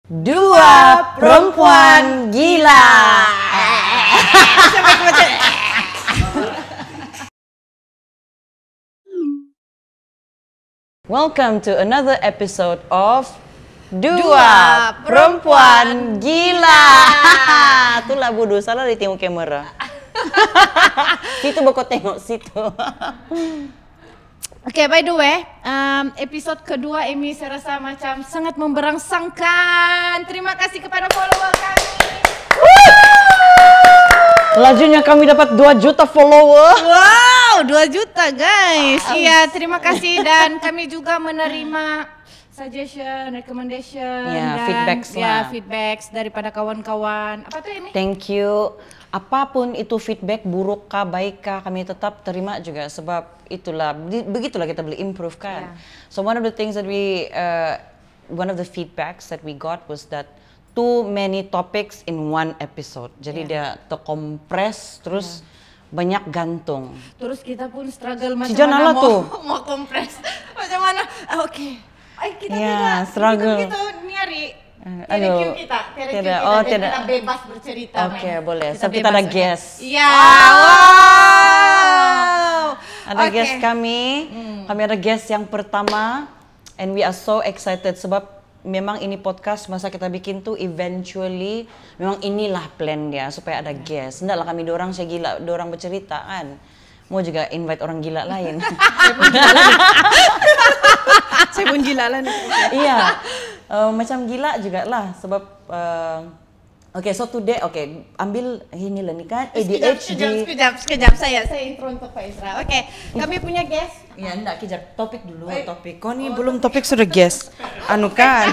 Dua perempuan gila. Welcome to another episode of Dua Perempuan Gila. Itulah bodoh, salah di tengok kamera. Situ bako tengok situ. Okay, by the way, episod kedua ini saya rasa macam sangat memberangsangkan. Terima kasih kepada follower kami. Lajunya kami dapat 2 juta follower. Wow, 2 juta guys. Iya, terima kasih dan kami juga menerima suggestion, recommendation dan feedbacks daripada kawan-kawan. Apa tuh ini? Thank you. Apapun itu feedback, buruk kah, baik kah, kami tetap terima juga sebab itulah, begitulah kita boleh improve kan. Yeah. So one of the things that one of the feedbacks that we got was that too many topics in one episode. Jadi dia terkompres terus banyak gantung. Terus kita pun struggle macam mana mau kompres. Macam mana? Oke. Kita struggle. Kita nyari. Tidak. Kita bebas bercerita. Oke, boleh. So kita ada guest. Iya. Wow. Ada guest kami. Kami ada guest yang pertama, and we are so excited sebab memang ini podcast masa kita bikin tuh eventually memang inilah plan dia supaya ada guest. Hendaklah kami dorang saya gila, dorang bercerita kan. Mau juga invite orang gila lain. Saya pun gila lah nih. Iya. Macam gila juga lah sebab so today ambil ini lah nih kan ADHD. Sekejap saya intro untuk Pak Isra. Kami punya guest. Ya enggak kejap topik dulu topik. Kau nih belum topik sudah guest. Anu kan.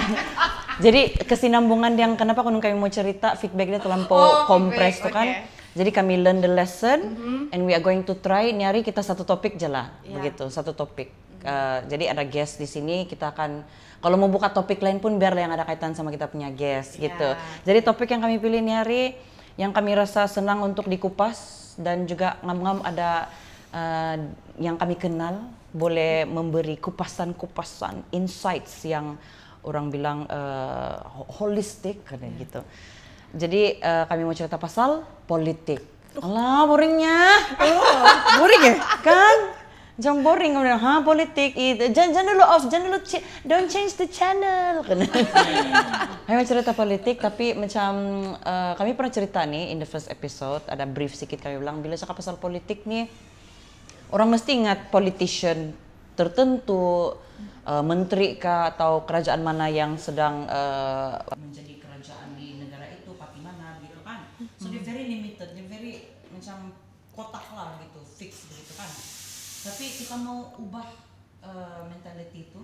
Jadi kesinambungan yang kenapa kami mau cerita feedbacknya terlampau kompres tuh kan. Jadi kami learn the lesson and we are going to try nyari kita satu topik je lah begitu, satu topik. Jadi ada guest di sini, kita akan kalau mau buka topik lain pun biarlah yang ada kaitan sama kita punya guest gitu. Jadi topik yang kami pilih nih hari yang kami rasa senang untuk dikupas dan juga ngam-ngam ada yang kami kenal boleh memberi kupasan-kupasan insights yang orang bilang holistik kayak gitu. Jadi kami mau cerita pasal politik. Alah boringnya. Boring ya? Kan? Jangan boring kamu bilang, politik itu. Jangan dulu off, jangan dulu don't change the channel. Kami cerita politik tapi macam kami pernah cerita nih in the first episode ada brief sedikit kami bilang bila cakap pasal politik nih orang mesti ingat politician tertentu, menteri kah atau kerajaan mana yang sedang menjadi kerajaan di negara itu, parti mana gitu kan. So they're very limited, they're very macam kotak lah gitu, fix begitu kan. Tapi kita mau ubah mentality itu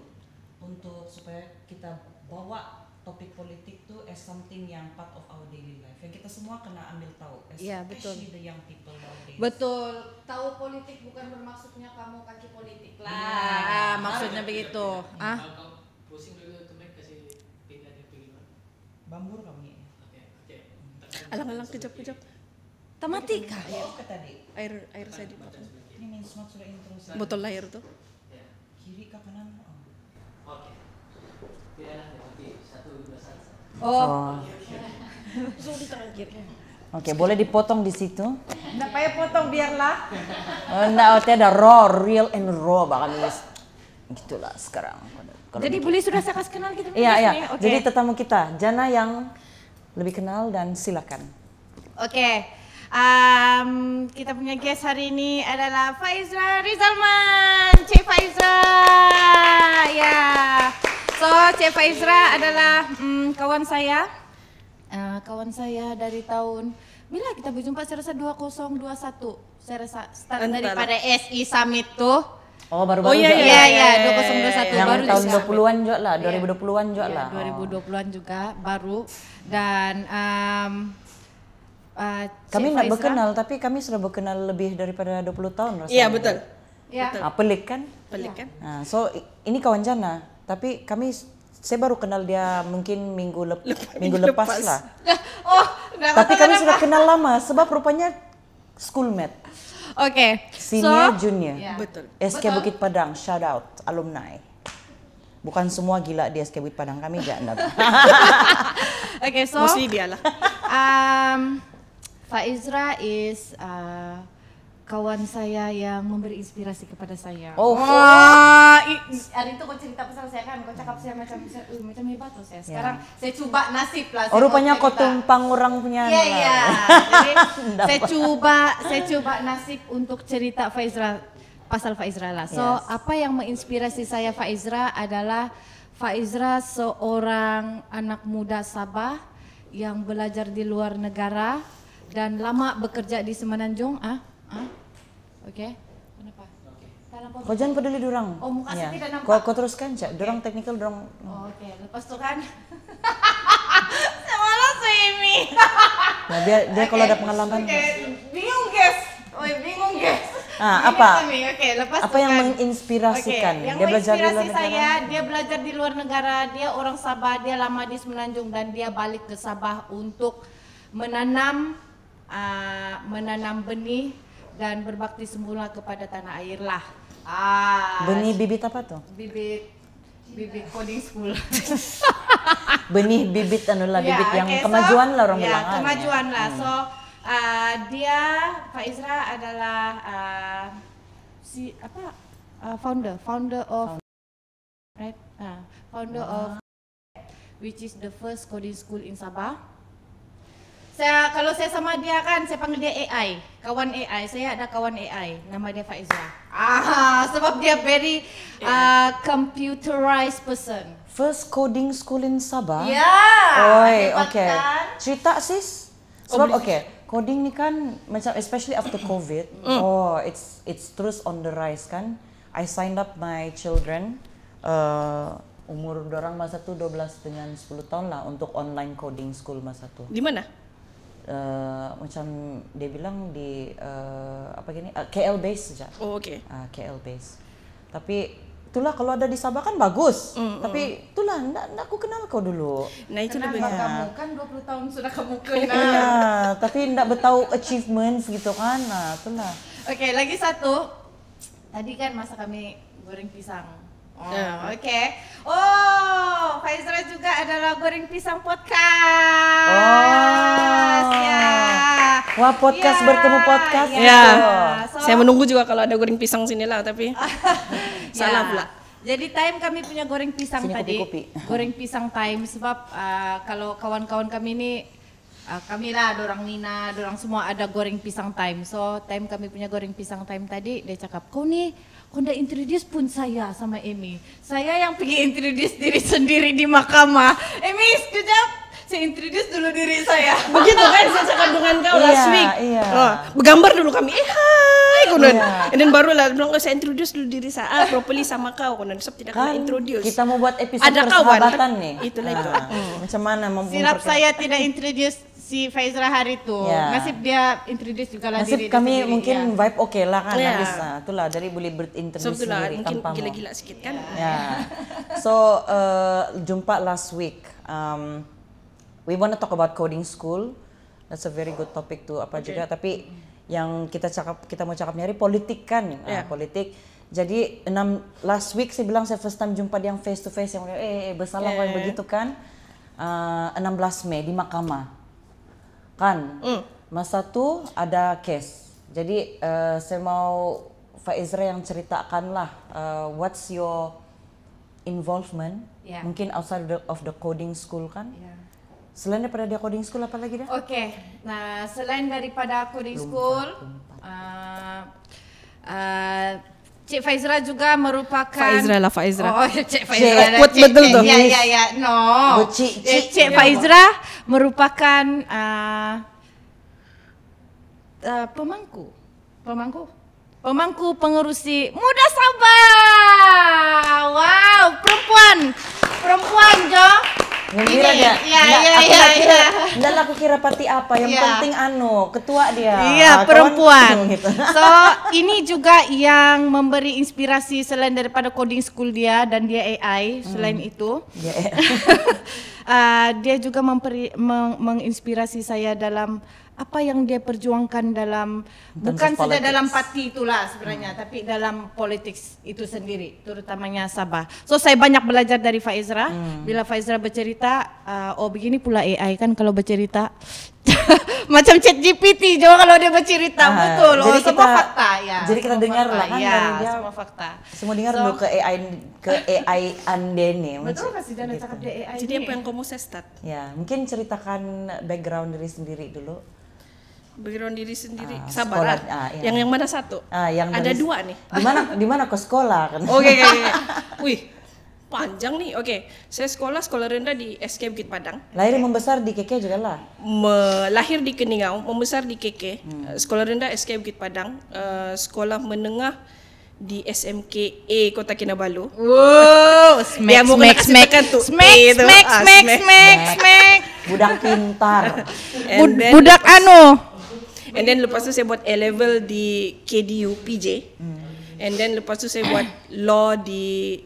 untuk supaya kita bawa topik politik itu as something yang part of our daily life yang kita semua kena ambil tahu, especially the young people nowadays. Betul, tahu politik bukan bermaksudnya kamu kaki politik lah. Maksudnya begitu. Kalau pusing dulu tuh Mek kasih pindah dia pergi mana? Bambur kami. Oke. Alang-alang kejap-kejap. Tamati kah? Air saya dipotong. Ini main smart sudah intro. Botol air tuh. Kiri ke kanan. Oke. Pilihlah nanti 1, 2, 1. So di terakhir. Oke, boleh dipotong di situ. Nggak payah potong biarlah. Ada real and raw bahkan gitulah sekarang. Jadi boleh sudah saya kasih kenal gitu. Iya. Okay. Jadi tetamu kita, Jana yang lebih kenal dan silakan. Oke. Kita punya guest hari ini adalah Faizra Rizalman. Cik Faizra. Ya. So, Cik Faizra adalah kawan saya. Kawan saya dari tahun bila kita berjumpa saya rasa 2021. Saya rasa start daripada SI Summit tuh. Oh, baru-baru Iya, 2021 yang baru tahun 20-an juga lah, 2020-an juga lah. 2020-an juga baru dan kami nggak berkenal, tapi kami sudah berkenal lebih daripada 20 tahun rasanya. Iya, betul. Ya. Pelik kan? Nah, so ini kawan Jana, tapi saya baru kenal dia mungkin minggu lepas lah. Tapi kami sudah kenal lama sebab rupanya schoolmate. Senior, junior. Betul. SK Bukit Padang, shout out alumni. Bukan semua gila di SK Bukit Padang, kami jangan. Okay, so Mostly dia lah. Faizra is kawan saya yang memberi inspirasi kepada saya. Oh. Hari itu kau cerita pasal saya kan, kau cakap saya macam hebat tuh saya. Sekarang saya coba nasib lah. Oh, rupanya kau tumpang orang punya. Iya, iya. Jadi saya coba nasib untuk cerita Faizra pasal Faizra lah. So, apa yang menginspirasi saya Faizra adalah Faizra seorang anak muda Sabah yang belajar di luar negara dan lama bekerja di Semenanjung. Oke. Kenapa? Kau jangan peduli dorang. Oh, muka saya tidak nampak. Kau teruskan, Cak. Dorang teknikal, dorang. Oke. Lepas itu kan. Saya malas Amy. Nah, dia kalau ada pengalaman. Bingung guys. Bingung guys. Apa? Oke, lepas apa yang menginspirasikan? Yang Dia belajar di luar menginspirasi negara. saya, dia belajar di luar negara, dia orang Sabah, dia lama di Semenanjung dan dia balik ke Sabah untuk menanam benih dan berbakti semula kepada tanah air lah. Benih bibit apa tuh? Bibit coding school. Benih bibit bibit yang kemajuan lah orang bilang. Kemajuan lah. So dia Faizra adalah founder of which is the first coding school in Sabah. Kalau saya sama dia kan, saya panggil dia AI, kawan AI. Saya ada kawan AI, nama dia Faizra. Sebab dia very computerized person. First coding school in Sabah. Oke. Cerita sis. Sebab coding ni kan macam especially after COVID. It's terus on the rise kan. I signed up my children umur dorang masa tu 12 dengan 10 tahun lah untuk online coding school masa tu. Di mana? Macam dia bilang di KL base saja. Oh, okay. KL base. Tapi itulah kalau ada di Sabah kan bagus. Tapi itulah enggak aku kenal kau dulu. Nah, itu lebih kamu kan 20 tahun sudah kamu kenal. Iya, tapi enggak bertahu achievements gitu kan. Nah, itulah. Oke, lagi satu. Tadi kan masa kami goreng pisang. Oke. Faizra juga adalah goreng pisang podcast. Wah, podcast bertemu podcast. Saya menunggu juga kalau ada goreng pisang sini lah, tapi salah pula. Jadi time kami punya goreng pisang sini tadi. kopi. Goreng pisang time sebab kalau kawan-kawan kami ini kami lah, dorang Nina, dorang semua ada goreng pisang time. So time kami punya goreng pisang time tadi, dia cakap, kau udah introduce pun saya sama Amy. Saya yang pergi introduce diri sendiri di mahkamah. Amy, sekejap, saya introduce dulu diri saya. Begitu kan saya cakap dengan kau last week. Bergambar dulu kami. Hai, konon. And then barulah bilang saya introduce dulu diri saya properly sama kau, konon. Sebab tidak kena introduce. Kita mau buat episode ada persahabatan nih. Itulah itu. Macam mana silap saya tidak introduce si Faizra hari itu. Nasib dia introduce juga lah diri. Nasib kami sendiri, mungkin vibe oke lah kan. Itulah dari boleh berintroduce sendiri mungkin tanpa gila-gila sedikit kan. So jumpa last week. We want to talk about coding school. That's a very good topic to juga. Tapi yang kita mau cakap nyari politik kan. Politik. Jadi last week saya bilang saya first time jumpa dia yang face to face yang bersalah kayak begitu kan. 16 Mei di mahkamah. Kan, masa tu ada case. Jadi saya mau Faizra yang ceritakan lah what's your involvement mungkin outside of the coding school kan. Selain daripada dia coding school apa lagi dah? Oke, nah selain daripada coding school, Cik Faizra juga merupakan Faizra. Cik Faizra. Betul tuh. Iya. No. Cik Faizra merupakan pemangku pengurusi Muda Sabah. Wow, perempuan Jo. Gembira dia. Iya. Enggak aku kira pati apa, yang penting ketua dia. Iya, perempuan. Gitu. So, ini juga yang memberi inspirasi selain daripada coding school dia dan dia AI, selain itu. dia juga menginspirasi saya dalam apa yang dia perjuangkan dalam bukan saja dalam parti itulah sebenarnya, tapi dalam politik itu sendiri, terutamanya Sabah. So saya banyak belajar dari Faizra. Bila Faizra bercerita, oh begini pula AI kan kalau bercerita. Macam ChatGPT juga kalau dia bercerita, betul. Jadi semua fakta ya. Jadi kita dengar lah kan ya, dari dia. semua fakta. Semua dengar dulu ke AI Andene. Betul kasih Dana cakap dia AI. Jadi apa yang kamu saya start? Ya, mungkin ceritakan background diri sendiri dulu. Background diri sendiri, sabar. Iya. Yang mana satu? Yang ada dari, 2 nih. Di mana kau sekolah kan? Oke. Wih, panjang nih. Oke, saya sekolah rendah di SK Bukit Padang. Lahir membesar di KK juga lah. Lahir di Keningau, membesar di KK. Sekolah rendah SK Bukit Padang. Sekolah menengah di SMKA Kota Kinabalu. Wow, smack. Budak pintar. Budak And then lepas tu saya buat A-level di KDU PJ. And then lepas tu saya buat law di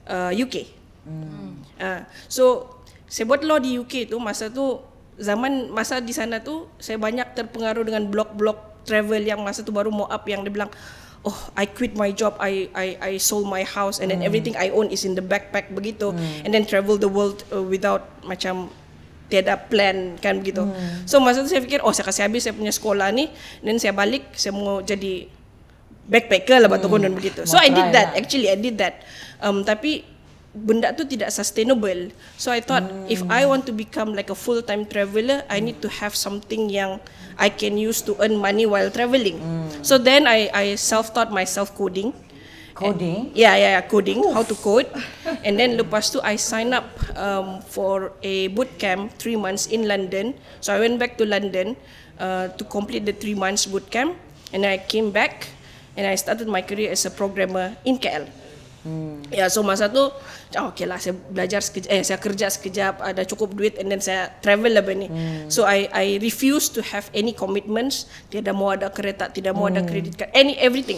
UK. So saya buat law di UK tu masa di sana tu saya banyak terpengaruh dengan blog-blog travel yang masa tu baru mau up, yang dia bilang, oh, I quit my job, I sold my house, and then everything I own is in the backpack begitu, and then travel the world without macam tiada plan kan begitu. So masa tu saya fikir, oh saya kasih habis saya punya sekolah ni, dan saya balik saya mau jadi backpacker lah batu konon begitu. So I did that, actually I did that. Tapi benda tu tidak sustainable. So I thought if I want to become like a full-time traveler, I need to have something yang I can use to earn money while traveling. So then I self-taught myself coding. Coding? Yeah, coding, how to code. And then lepas tu I sign up for a boot camp 3 months in London. So I went back to London to complete the 3 months boot camp, and I came back and I started my career as a programmer in KL. Ya, so masa tu okay lah, saya belajar sekejap, saya kerja sekejap, ada cukup duit, and then saya travel lah ni. So I refuse to have any commitments. Tidak mau ada kereta, tidak mau ada credit card, everything.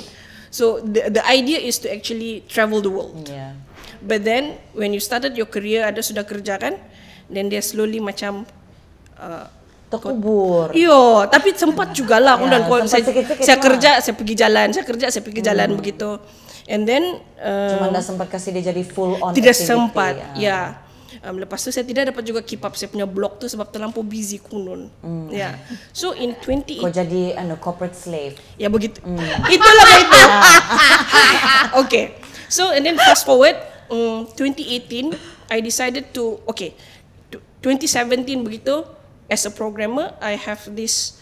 So the idea is to actually travel the world. Yeah. But then when you started your career, ada sudah kerja kan, then dia slowly macam terkubur. Yo, tapi sempat jugalah aku dan saya lah. kerja, saya pergi jalan, begitu. And then cuma dah sempat kasih dia jadi full on. Tidak sempat, ya. Lepas tu saya tidak dapat juga keep up saya punya blog tu sebab terlampau busy kunun. Ya. So in 2018 kau jadi corporate slave. Ya begitu. Itulah itu. Okay. So and then fast forward 2018 I decided to 2017 begitu, as a programmer I have this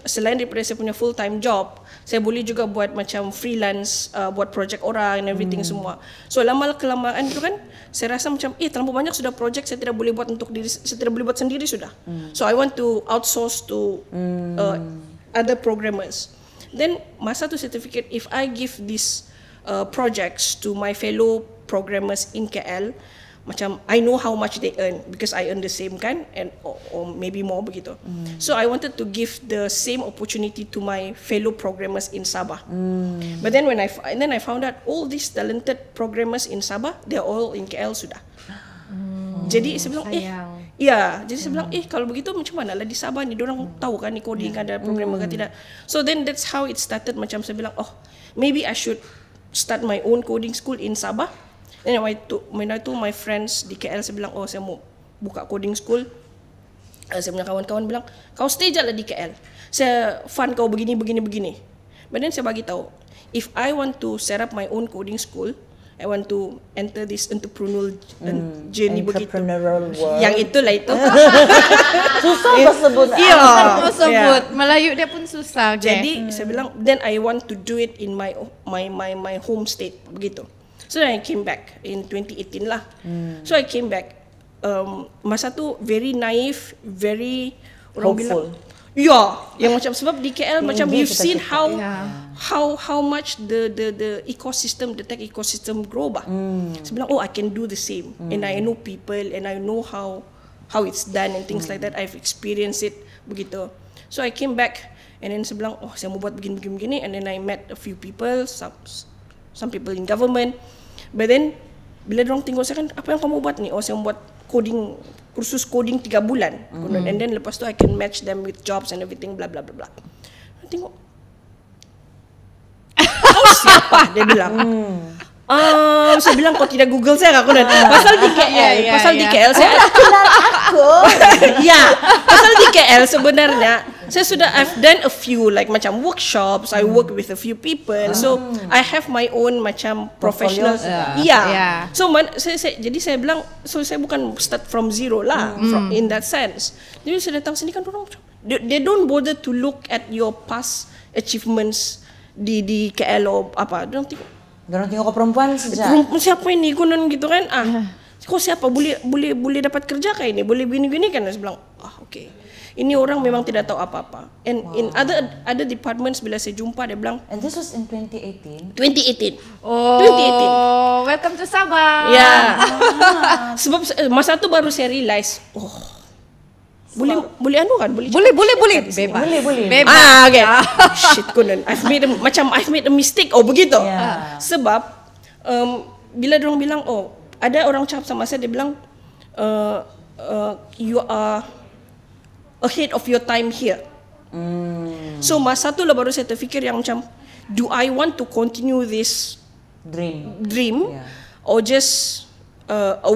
selain daripada saya punya full time job, saya boleh juga buat macam freelance, buat projek orang and everything semua. So lama kelamaan itu kan saya rasa macam terlalu banyak sudah projek, saya tidak boleh buat untuk diri, saya tidak boleh buat sendiri sudah. So I want to outsource to other programmers. Then masa tu saya terfikir, if I give these projects to my fellow programmers in KL, macam I know how much they earn because I earn the same kan, and or maybe more begitu. So I wanted to give the same opportunity to my fellow programmers in Sabah. But then when I found out all these talented programmers in Sabah, they're all in KL sudah. Jadi saya bilang jadi saya bilang kalau begitu macam mana lah di Sabah ni, diorang tahu kan ni coding ada programmer ke tidak. So then that's how it started. Macam saya bilang maybe I should start my own coding school in Sabah. And when I told my friends di KL, saya bilang, saya mau buka coding school. Saya punya kawan-kawan bilang, kau stay je lah di KL. Saya fund kau begini. But then saya bagi tahu, if I want to set up my own coding school, I want to enter this entrepreneurial journey begitu. Entrepreneurial world. Yang itulah itu. Susah sebut. Sebut. Melayu dia pun susah. Jadi saya bilang, then I want to do it in my home state begitu. So I came back in 2018 lah. So I came back. Masa tu very naive, very orang hopeful. Bilang, yang macam sebab di KL macam you've seen how much the ecosystem, the tech ecosystem grow bah. So bilang I can do the same, and I know people, and I know how it's done and things like that. I've experienced it begitu. So I came back, and then saya bilang saya mau buat begini, and then I met a few people, some people in government. But then bila dorang tengok saya kan, apa yang kamu buat ni? Saya buat coding kursus coding 3 bulan. And then lepas tu I can match them with jobs and everything bla bla bla bla. Tengok, kau siapa? Dia bilang. Saya bilang kau tidak Google saya aku dan pasal di KL, di KL saya Kenal aku. ya, pasal di KL sebenarnya saya sudah I've done a few like macam workshops, I work with a few people, so I have my own macam professional. Yeah. So jadi saya bilang, so saya bukan start from zero lah, from in that sense. Jadi saya datang sini kan orang macam they don't bother to look at your past achievements di KL or apa. Dorang tengok ke perempuan saja. Perempuan siapa ini konon gitu kan? Kau siapa boleh dapat kerja kayak ini? Boleh gini-gini kan? Saya bilang, okay. Ini orang memang tidak tahu apa-apa. And in other departments bila saya jumpa dia bilang, And this was in 2018. 2018. Oh, 2018. welcome to Sabah. Ya. Sebab masa tu baru saya realize, boleh anu kan? Boleh. Bebas. Boleh. Bebas. Okay. Shit konon. I've made a mistake. Begitu. Yeah. Sebab bila dorang bilang, ada orang cakap sama saya, dia bilang you are ahead of your time here. So masa tu lah baru saya terfikir yang macam, do I want to continue this dream or just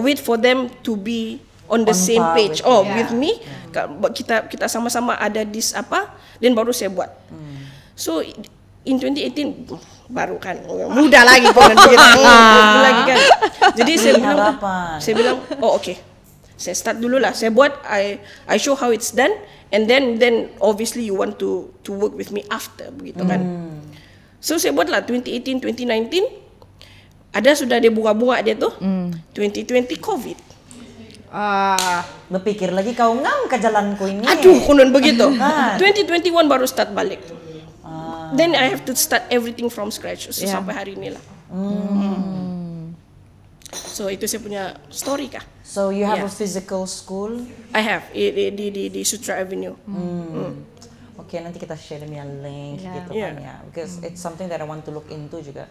wait for them to be on the same page with me, kita sama-sama ada this apa, then baru saya buat. So in 2018 baru kan muda lagi pun lagi kan. Jadi saya bilang okay, saya start dulu lah, saya buat, I show how it's done, and then obviously you want to work with me after begitu kan. So saya buat lah 2018 2019 ada sudah ada bunga-bunga dia tu. 2020 COVID. Berpikir lagi kau ngam ke jalanku ini. Aduh, konon begitu. 2021 baru start balik. Then I have to start everything from scratch. So sampai hari ini lah. So itu saya punya story kah? So you have a physical school? I have di Sutra Avenue. Okay, nanti kita share dia link gitu kan ya. Because it's something that I want to look into juga.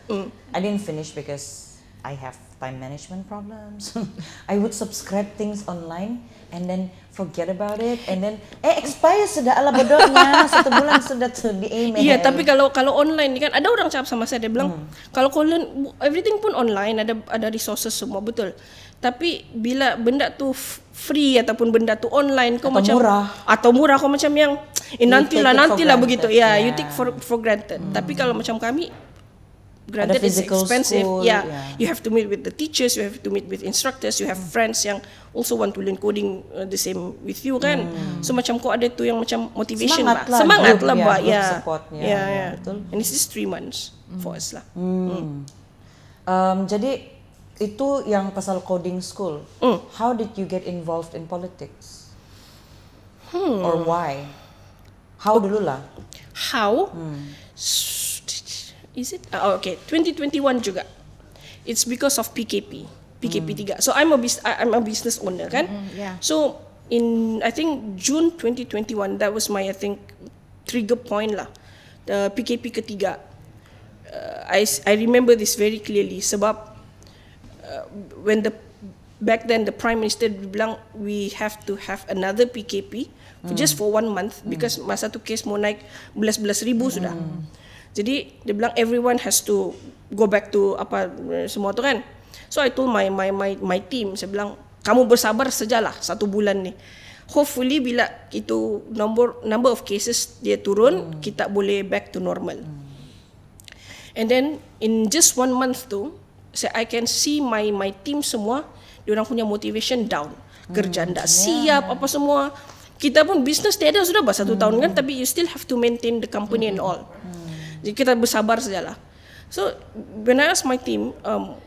I didn't finish because I have time management problems. I would subscribe things online and then forget about it and then expire sudah ala bodohnya 1 bulan sudah di email. Iya, tapi kalau online ni kan ada orang cakap sama saya, dia bilang kalau kalian everything pun online, ada resources semua betul. Tapi bila benda tu free ataupun benda tu online kau macam murah kau macam yang nantilah begitu. Ya, you take for granted. Tapi kalau macam kami, granted it's expensive. School, you have to meet with the teachers, you have to meet with instructors, you have friends yang also want to learn coding the same with you kan. So macam kau ada tu yang macam motivation semangat lah buat betul. And it's just 3 months for us lah. Jadi itu yang pasal coding school. How did you get involved in politics? Or why? How dulu lah? How? Is it? Okay, 2021 juga. It's because of PKP 3. So I'm a business owner kan. So in I think June 2021 that was my trigger point lah. The PKP ketiga. I remember this very clearly sebab when back then the Prime Minister bilang we have to have another PKP just for 1 month because masa tu case mau naik belas ribu sudah. Jadi dia bilang everyone has to go back to apa semua tu kan. So I told my team, saya bilang kamu bersabar sajalah 1 bulan ni. Hopefully bila itu number of cases dia turun, kita boleh back to normal. And then in just 1 month tu, I can see my team semua, diorang punya motivation down. Kerja ndak siap apa semua. Kita pun business tiada sudah 1 tahun kan, tapi you still have to maintain the company and all. Jadi kita bersabar sajalah. So when I ask my team,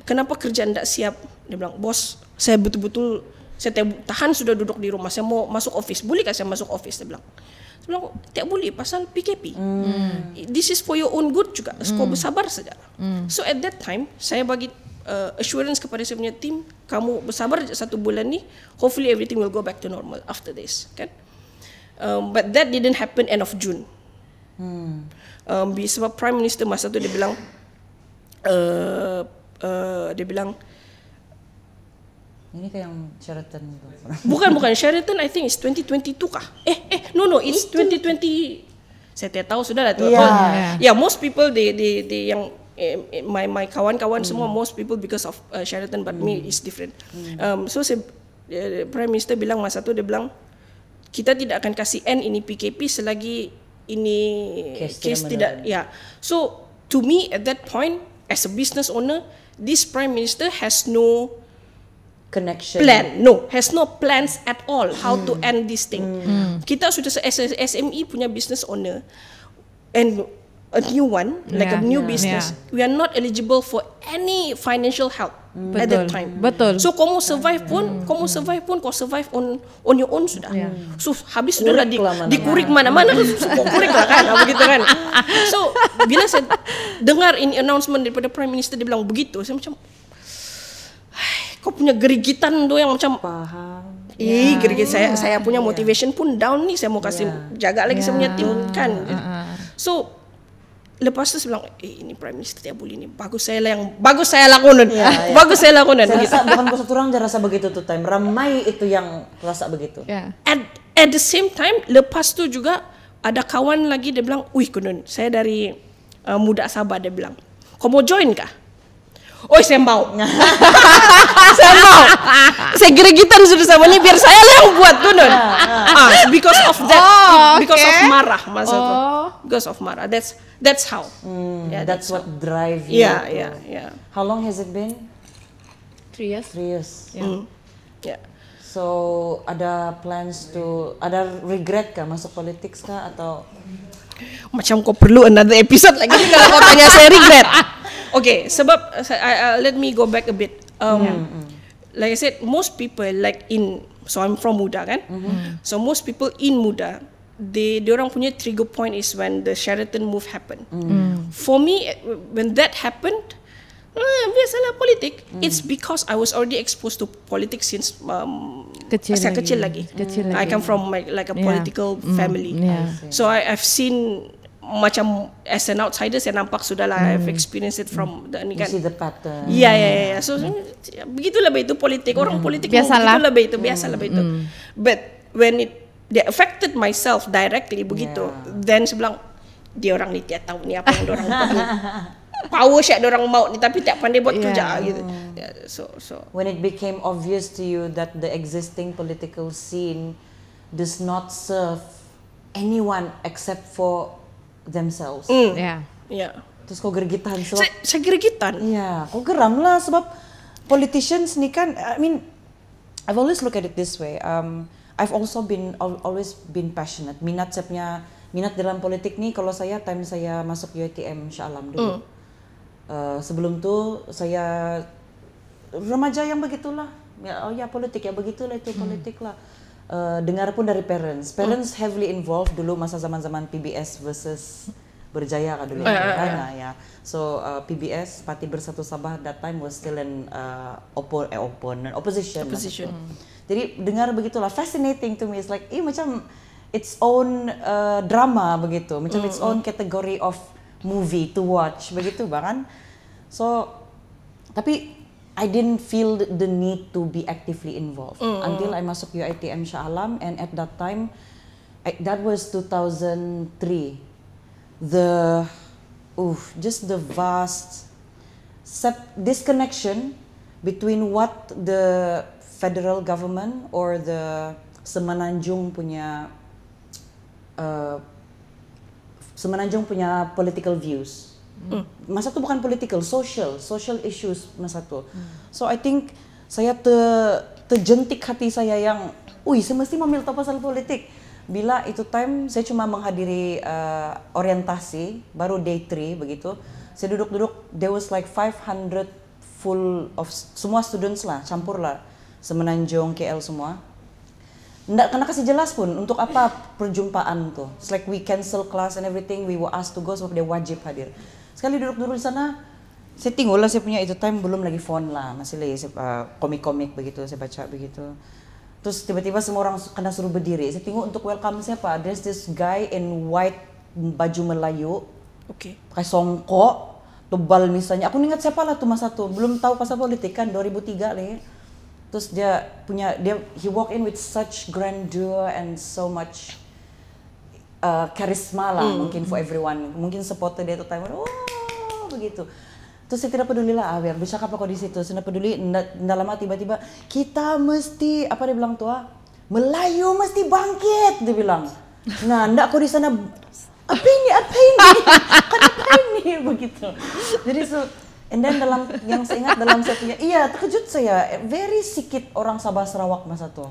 kenapa kerjaan tak siap? Dia bilang, bos, saya betul-betul saya tahan sudah duduk di rumah. Saya mau masuk office. Bolehkah saya masuk office? Dia bilang. Saya bilang, tak boleh pasal PKP. This is for your own good juga. Kau bersabar sajalah. So at that time, saya bagi assurance kepada saya punya team, kamu bersabar 1 bulan ni, hopefully everything will go back to normal after this. Kan? But that didn't happen end of June. Sebab Prime Minister masa tu dia bilang Ini kayak yang Sheraton itu. Bukan Sheraton, I think it's 2022 kah? No, it's 2020. Saya tidak tahu sudah lah tu. Yeah, most people they yang my kawan-kawan semua most people because of Sheraton, but me is different. So Prime Minister bilang masa tu dia bilang kita tidak akan kasih end ini PKP selagi ini case tidak. Yeah. So to me at that point as a business owner, this Prime Minister has no connection has no plans at all how to end this thing. Kita sudah SME punya business owner and a new one like a new business, we are not eligible for any financial help at that time. Betul. So kamu survive pun kau survive on your own sudah. So habis sudah dikurik mana-mana kau kurik lah kan begitu kan. So bila saya dengar ini announcement daripada Prime Minister dia bilang begitu, saya macam kau punya gerigitan tu yang macam gerigit saya punya motivation pun down nih, saya mau kasih jaga lagi saya punya tim kan. So lepas tu saya bilang ini Prime Minister tidak boleh ni, bagus saya lakonan. Bagus saya lakonan. Saya rasa bukan kau satu orang rasa begitu tuh time, ramai itu yang rasa begitu. At the same time lepas tu juga ada kawan lagi dia bilang, Kunun, saya dari Muda Sabah, dia bilang, kau mau join kah? Saya mau. Saya gerigitan sudah sama ni biar saya yang buat tu non. Because of that, because of marah masa tu. Because of marah. That's how. That's what drive you. Yeah. How long has it been? 3 years. 3 years. Yeah. So ada plans to, ada regret kah masuk politik kah atau? Macam kau perlu another episode lagi kalau kau tanya saya regret. Okay, sebab let me go back a bit. Like I said, most people so I'm from Muda kan. So most people in Muda, they orang punya trigger point is when the Sheraton move happened. For me, when that happened, biasalah politik. It's because I was already exposed to politics since saya kecil lagi. I come from a political family. So I've seen macam as an outsider saya nampak sudah lah, I've experienced it from the ni kan. You see the pattern. Yeah. So begitulah begitu politik, orang politik begitulah begitu, biasalah begitu. But when they affected myself directly begitu, then saya bilang dia orang ni tidak tahu ni apa yang dia orang power share dia orang mau ni tapi tak pandai buat kerja gitu. So when it became obvious to you that the existing political scene does not serve anyone except for themselves. Terus kau gerigitan sebab saya gerigitan. Kau geram lah sebab politicians ni kan, I mean, I've always look at it this way. I've also always been passionate. Minat dalam politik ni kalau time saya masuk UiTM Shah Alam dulu. Sebelum tu saya remaja yang begitulah. Politik begitulah itu politik lah. Dengar pun dari parents heavily involved dulu masa zaman PBS versus Berjaya kan dulu kan. So PBS Parti Bersatu Sabah that time was still in opposition. Jadi dengar begitulah, fascinating to me. It's like macam its own drama begitu, macam its own category of movie to watch begitu bahkan. So tapi I didn't feel the need to be actively involved until I masuk UiTM Shah Alam, and at that time, that was 2003. Just the vast disconnection between what the federal government or the Semenanjung punya political views. Masa tu bukan political, social issues masa tu. So I think saya terjentik hati saya yang, saya mesti memilih tahu pasal politik. Bila itu time saya cuma menghadiri orientasi, baru day 3 begitu. Saya duduk, there was like 500 full of semua students lah, campur lah, Semenanjung, KL semua. Nggak kena kasih jelas pun untuk apa perjumpaan tuh. It's like we cancel class and everything, we were asked to go sebab dia wajib hadir. Sekali duduk di sana, saya tinggal lah, saya punya itu time belum lagi phone lah, masih lagi komik-komik begitu, saya baca begitu. Terus tiba-tiba semua orang kena suruh berdiri. Saya tengok untuk welcome siapa. There's this guy in white baju Melayu, pakai songkok, tebal misalnya. Aku ingat siapa lah tuh masa tuh, belum tahu pasal politik kan, 2003 lagi. Terus he walk in with such grandeur and so much karisma lah mungkin for everyone. Mungkin supporter dia tuh timer, begitu. Terus saya tidak peduli lah, biar bercakap apa kok di situ. Saya tidak peduli, nggak lama tiba-tiba kita mesti, apa dia bilang tuh? Melayu mesti bangkit, dia bilang. Nah, ndak kok di sana apa ini, begitu. Jadi and then yang saya ingat dalam satunya, terkejut saya, very sedikit orang Sabah Sarawak masa itu,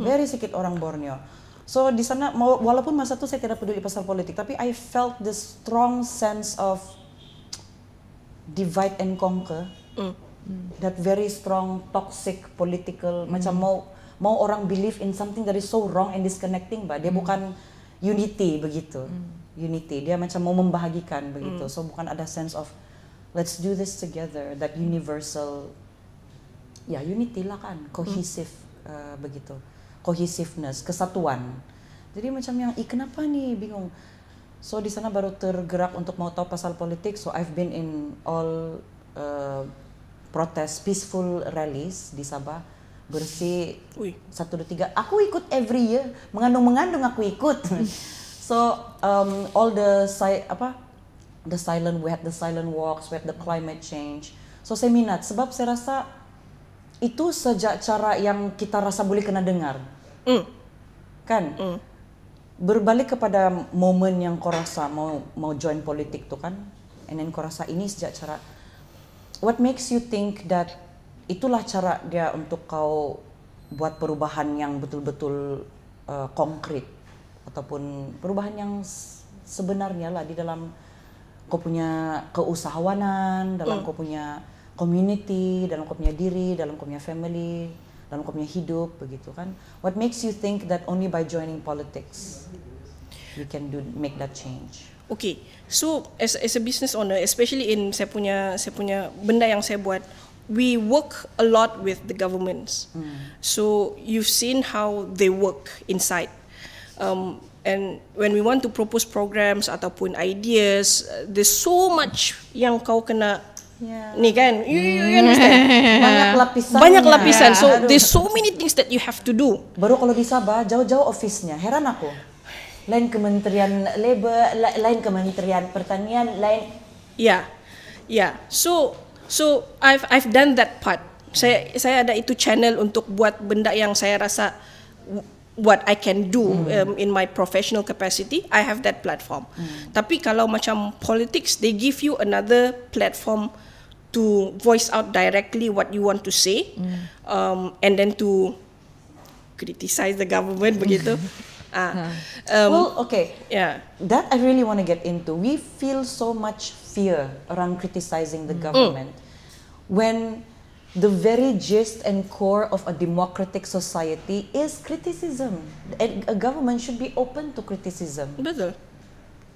very sedikit orang Borneo. So di sana, walaupun masa itu saya tidak peduli pasal politik, tapi I felt the strong sense of divide and conquer, that very strong toxic political, macam mau orang believe in something that is so wrong and disconnecting, dia bukan unity begitu, unity, dia macam mau membahagikan begitu, so bukan ada sense of let's do this together, that universal, unity lah kan, cohesive begitu, cohesiveness, kesatuan. Jadi macam yang, kenapa nih, bingung. So di sana baru tergerak untuk mau tahu pasal politik. So I've been in all protest, peaceful rallies di Sabah, bersih 1, 2, 3. Aku ikut every year, mengandung aku ikut. So all the silent, we had the silent walks, we had the climate change. So saya minat, sebab saya rasa itu sejak cara yang kita rasa boleh kena dengar, kan? Berbalik kepada momen yang kau rasa mau join politik tuh kan, and then kau rasa ini sejak cara, what makes you think that itulah cara dia untuk kau buat perubahan yang betul-betul konkret, ataupun perubahan yang sebenarnya lah di dalam kau punya keusahawanan, dalam kau punya community, dalam kau punya diri, dalam kau punya family, dalam kau punya hidup, begitu kan? What makes you think that only by joining politics you can make that change? Okay, so as a business owner, especially in saya punya benda yang saya buat, we work a lot with the governments. So you've seen how they work inside. And when we want to propose programs ataupun ideas, there's so much yang kau kena ni kan, you understand? Banyak lapisan. So there's so many things that you have to do. Baru kalau di Sabah, jauh-jauh office-nya, heran aku. Lain Kementerian Labor, lain Kementerian Pertanian, lain. So I've done that part. Saya ada itu channel untuk buat benda yang saya rasa what I can do in my professional capacity. I have that platform. Tapi kalau macam politics, they give you another platform to voice out directly what you want to say, and then to criticize the government begitu. Well, okay. That I really want to get into. We feel so much fear around criticizing the government when the very gist and core of a democratic society is criticism. And a government should be open to criticism. Betul.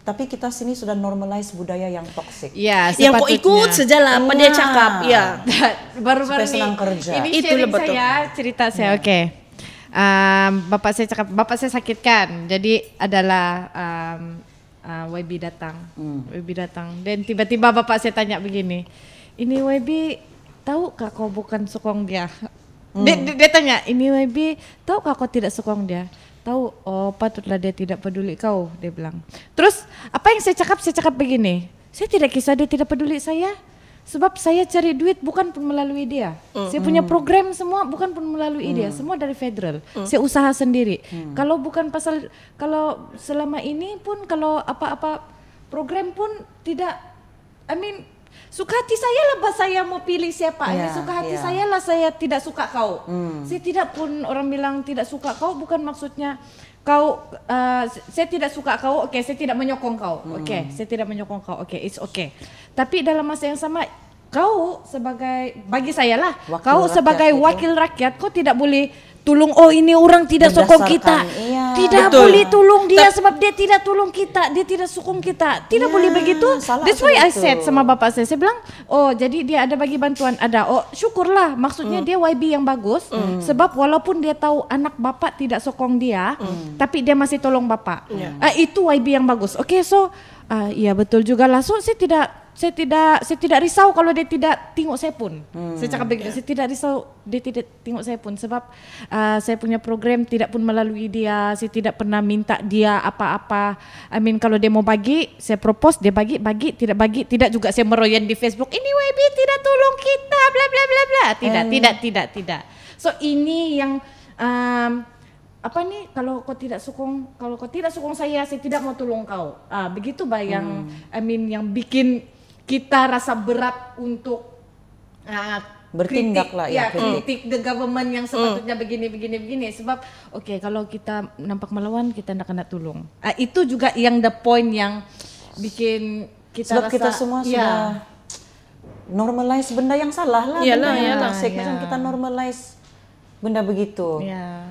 Tapi kita sini sudah normalize budaya yang toxic. Ya, yang kau ikut sajalah apa dia cakap. Baru-baru senang kerja. Ini sharing saya, cerita saya. Oke. Bapak saya sakit kan. Jadi adalah YB datang. Dan tiba-tiba bapak saya tanya begini. Ini YB, tahukah kau bukan sokong dia? Dia tanya, ini YB, tahukah kau tidak sokong dia? Tahu, patutlah dia tidak peduli kau, dia bilang. Terus apa yang saya cakap begini, saya tidak kisah dia tidak peduli saya, sebab saya cari duit bukan pun melalui dia. Saya punya program semua bukan pun melalui dia, semua dari federal. Saya usaha sendiri. Kalau bukan kalau selama ini pun kalau apa-apa program pun tidak, suka hati saya lah saya mau pilih siapa. Suka hati saya lah saya tidak suka kau. Saya tidak pun orang bilang tidak suka kau bukan maksudnya kau saya tidak suka kau. Oke, saya tidak menyokong kau. Oke, saya tidak menyokong kau. Oke, it's okay. Tapi dalam masa yang sama kau sebagai bagi saya lah kau sebagai wakil rakyat kau tidak boleh tolong ini orang tidak sokong kita. Tidak boleh tolong dia sebab dia tidak tolong kita, dia tidak sokong kita. Tidak boleh begitu. That's why I said sama bapak saya bilang, jadi dia ada bagi bantuan, ada. Syukurlah, maksudnya dia YB yang bagus sebab walaupun dia tahu anak bapak tidak sokong dia, tapi dia masih tolong bapak. Itu YB yang bagus. Oke, so iya betul juga lah. So saya tidak saya tidak risau kalau dia tidak tengok saya pun. Saya cakap begitu, saya tidak risau dia tidak tengok saya pun sebab saya punya program tidak pun melalui dia. Saya tidak pernah minta dia apa-apa. I mean kalau dia mau bagi, saya propose, dia bagi, tidak juga saya meroyan di Facebook. Ini YB tidak tolong kita, bla bla bla bla. Tidak. So ini yang apa nih kalau kau tidak sokong saya tidak mau tolong kau. Begitu yang I mean yang bikin kita rasa berat untuk bertindak lah ya, kritik the government yang sepatutnya begini sebab kalau kita nampak melawan kita nak tolong. Itu juga yang the point yang bikin kita sebab rasa kita semua sudah normalize benda yang salah lah. Iyalah. Macam kita normalize benda begitu. Yeah.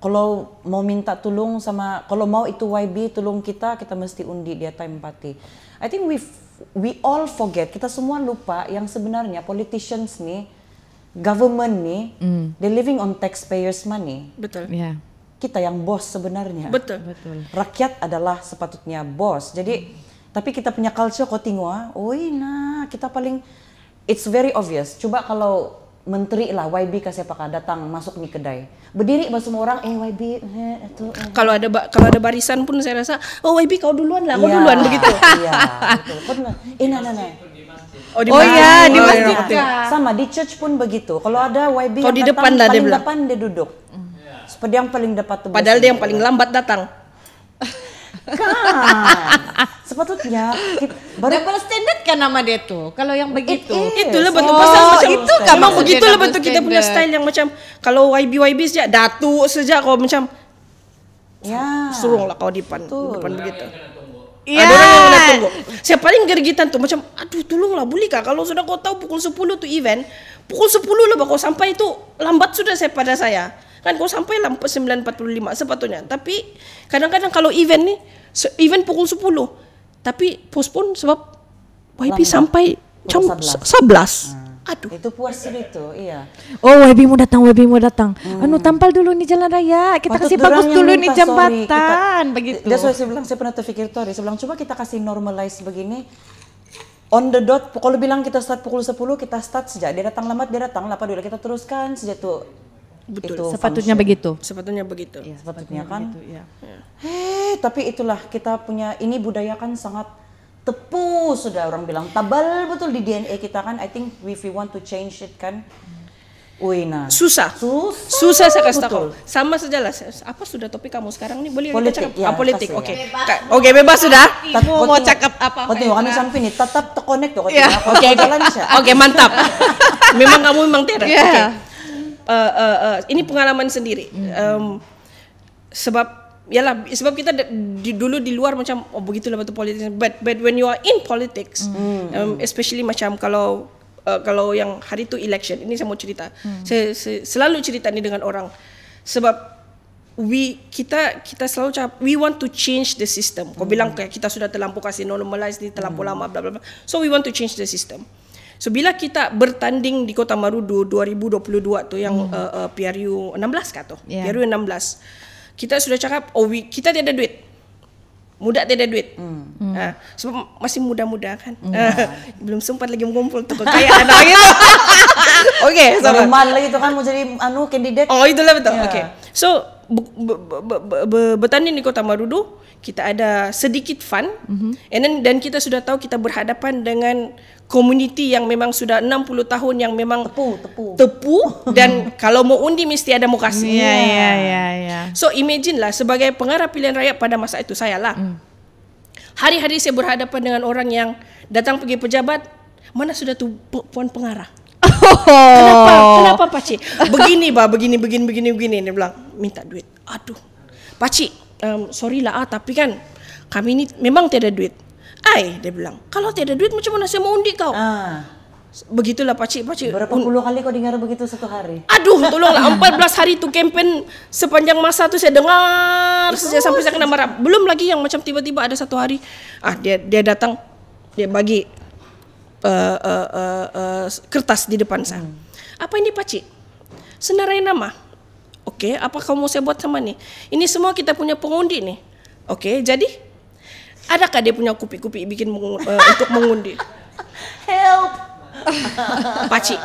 Kalau mau minta tolong kalau mau itu YB tolong kita mesti undi dia time party. I think we all forget, kita semua lupa yang sebenarnya politicians nih, government nih, they living on taxpayers money. Betul. Yeah. Kita yang bos sebenarnya. Betul. Rakyat adalah sepatutnya bos. Jadi tapi kita punya culture kau tengok kita paling, it's very obvious. Coba kalau menteri lah YB kasih apakah datang masuk nih kedai, berdiri semua orang YB itu. Kalau ada barisan pun saya rasa YB kau duluan lah, kau duluan begitu. Iya, betul. Kau duluan. Di masjid. Sama di church pun begitu. Kalau ada YB kau yang di datang, depan dah paling dia depan dia duduk. Seperti yang paling depan tuh. Padahal dia yang paling lambat datang. Sepatutnya double standard kan nama dia tuh. Kalau yang begitu. Itulah betul pasal macam itu kan memang begitulah betul kita punya style yang macam kalau YB sejak datuk sejak kau macam suruh lah kau di depan begitu. Ada orang yang nak tunggu. Saya paling gergitan tuh macam tolonglah boleh kah kalau sudah kau tahu pukul 10 tuh event, pukul 10 lah kau sampai itu lambat sudah pada saya. Kan kau sampai lampu 9.45 sepatutnya. Tapi kadang-kadang kalau event pukul 10 tapi postpone sebab YB sampai jam 11. Aduh. Itu puas itu, iya. YB mau datang. Tampal dulu nih jalan raya. Kita kasih bagus dulu nih jembatan. Begitu. That's why saya bilang, saya pernah terfikir Tori. Saya bilang coba kita kasih normalize begini. On the dot, kalau bilang kita start pukul 10, kita start sejak dia datang lambat, dia datang lah dulu kita teruskan sejak tuh. Betul. Itu sepatutnya begitu. Iya, sepatutnya kan. Begitu, ya. Tapi itulah kita punya ini budaya kan sangat tepu sudah orang bilang tabal betul di DNA kita kan. I think if we want to change it kan. Susah saya kasih tahu. Sama sajalah. Apa sudah topik kamu sekarang nih? Boleh kita cakap politik. Oke, bebas sudah. Mau cakap apa? Kami sampai nih tetap terconnect tuh. Oke, mantap. Memang kamu memang tidak. Oke. Ini pengalaman sendiri. Sebab kita dulu di luar macam begitulah betul politik. But when you are in politics, especially macam kalau yang hari itu election, ini saya mau cerita. Saya selalu cerita ini dengan orang. Sebab kita selalu cakap we want to change the system. Kau bilang kayak kita sudah terlampau kasih normalize di terlampau lama bla bla bla. So we want to change the system. So bila kita bertanding di Kota Marudu 2022 tu yang PRU 16 kah tu? PRU 16. Kita sudah cakap kita tiada duit. Muda tiada duit. Sebab masih muda-muda kan. Belum sempat lagi mengumpul tu kekayaan gitu. Okey, normal lagi tu kan mau jadi kandidat. Itulah betul. Okey. So bertanding di Kota Marudu, kita ada sedikit fund. Dan kita sudah tahu kita berhadapan dengan community yang memang sudah 60 tahun yang memang tepu dan kalau mau undi mesti ada mau kasih. Ya. So imagine lah sebagai pengarah pilihan rakyat pada masa itu saya lah. Hari-hari saya berhadapan dengan orang yang datang pergi pejabat, mana sudah tu puan pengarah. Kenapa Pakcik? Begini dia bilang minta duit. Aduh. Pakcik, sorry lah tapi kan kami ni memang tiada duit. Dia bilang, kalau tiada duit macam mana saya mau undi kau? Begitulah Pakcik. Berapa puluh kali kau dengar begitu satu hari? Aduh, tolonglah 14 hari tu campaign sepanjang masa tu saya dengar saja sampai saya kena marah. Belum lagi yang macam tiba-tiba ada satu hari dia datang, dia bagi kertas di depan saya. Apa ini Pakcik? Senarai nama. Okey, apa kau mau saya buat sama ni? Ini semua kita punya pengundi nih. Okey, jadi Adakah dia punya kupi-kupi bikin untuk mengundi? Help. Pakcik,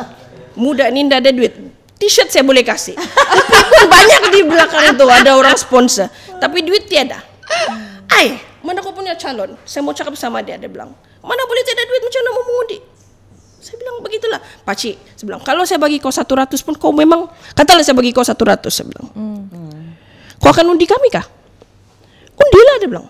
muda ni ndak ada duit. T-shirt saya boleh kasih. Tapi pun banyak di belakang itu ada orang sponsor. Tapi duit tiada. Mana kau punya calon? Saya mau cakap sama dia bilang, mana boleh tiada duit macam mana mau mengundi? Saya bilang begitulah. Pakcik, saya bilang, kalau saya bagi kau 100 pun kau memang, katalah saya bagi kau 100, saya bilang. Kau akan undi kami kah? Undilah, dia bilang.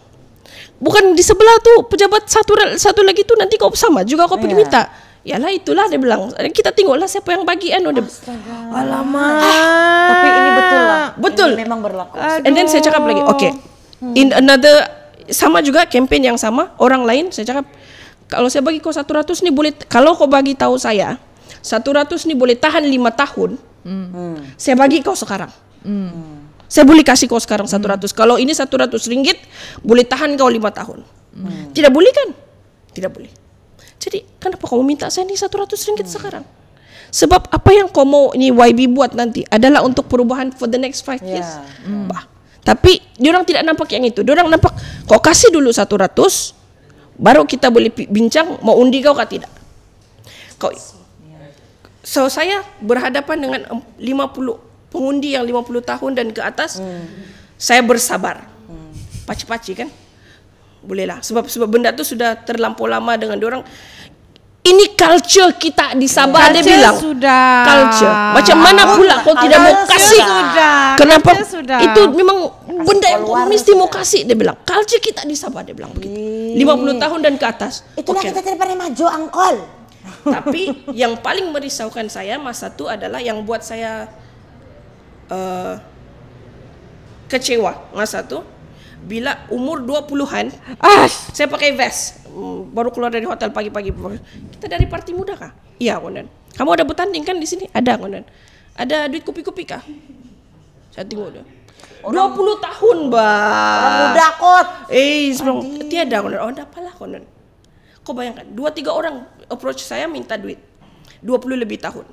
Bukan di sebelah tuh pejabat satu lagi tuh nanti kau sama juga kau pergi minta. Yalah itulah, dia bilang. Kita tengoklah siapa yang bagi dia. Alamak. Tapi ini betul lah. Betul. Ini memang berlaku. And then saya cakap lagi, okay. In another, sama juga campaign yang sama, orang lain saya cakap, kalau saya bagi kau 100 nih boleh, kalau kau bagi tahu saya 100 nih boleh tahan 5 tahun, saya bagi kau sekarang. Saya boleh kasih kau sekarang 100. Kalau ini 100 ringgit boleh tahan kau 5 tahun. Tidak boleh kan? Tidak boleh. Jadi kenapa kau minta saya ni 100 ringgit sekarang? Sebab apa yang kau mau ni YB buat nanti adalah untuk perubahan for the next 5 years. Tapi diorang tidak nampak yang itu. Diorang nampak kau kasih dulu 100, baru kita boleh bincang mau undi kau kah tidak. So saya berhadapan dengan 50 pengundi yang 50 tahun dan ke atas. Saya bersabar. Paci-paci kan? Bolehlah. Sebab benda tu sudah terlampau lama dengan diorang. Ini culture kita di Sabah, dia bilang. Sudah. Culture. Macam mana pula kau tidak mau kasih? Sudah. Kenapa? Sudah. Itu memang benda yang kau mesti mau kasih, dia bilang. Culture kita di Sabah, dia bilang begitu. 50 tahun dan ke atas. Itulah kita tidak pernah maju, angkol. Tapi yang paling merisaukan saya masa itu adalah yang buat saya kecewa masa itu. Bila umur 20-an, saya pakai vest. Baru keluar dari hotel pagi-pagi. Kita dari parti muda kah? Iya, konon. Kamu ada bertanding kan di sini? Ada, konon. Ada duit kopi-kopi kah? Saya tengok dia. 20 tahun, bah. Orang muda kot. Sebelum tiada, konon. Oh, apalah, konon. Kau bayangkan, 2-3 orang approach saya minta duit. 20 lebih tahun.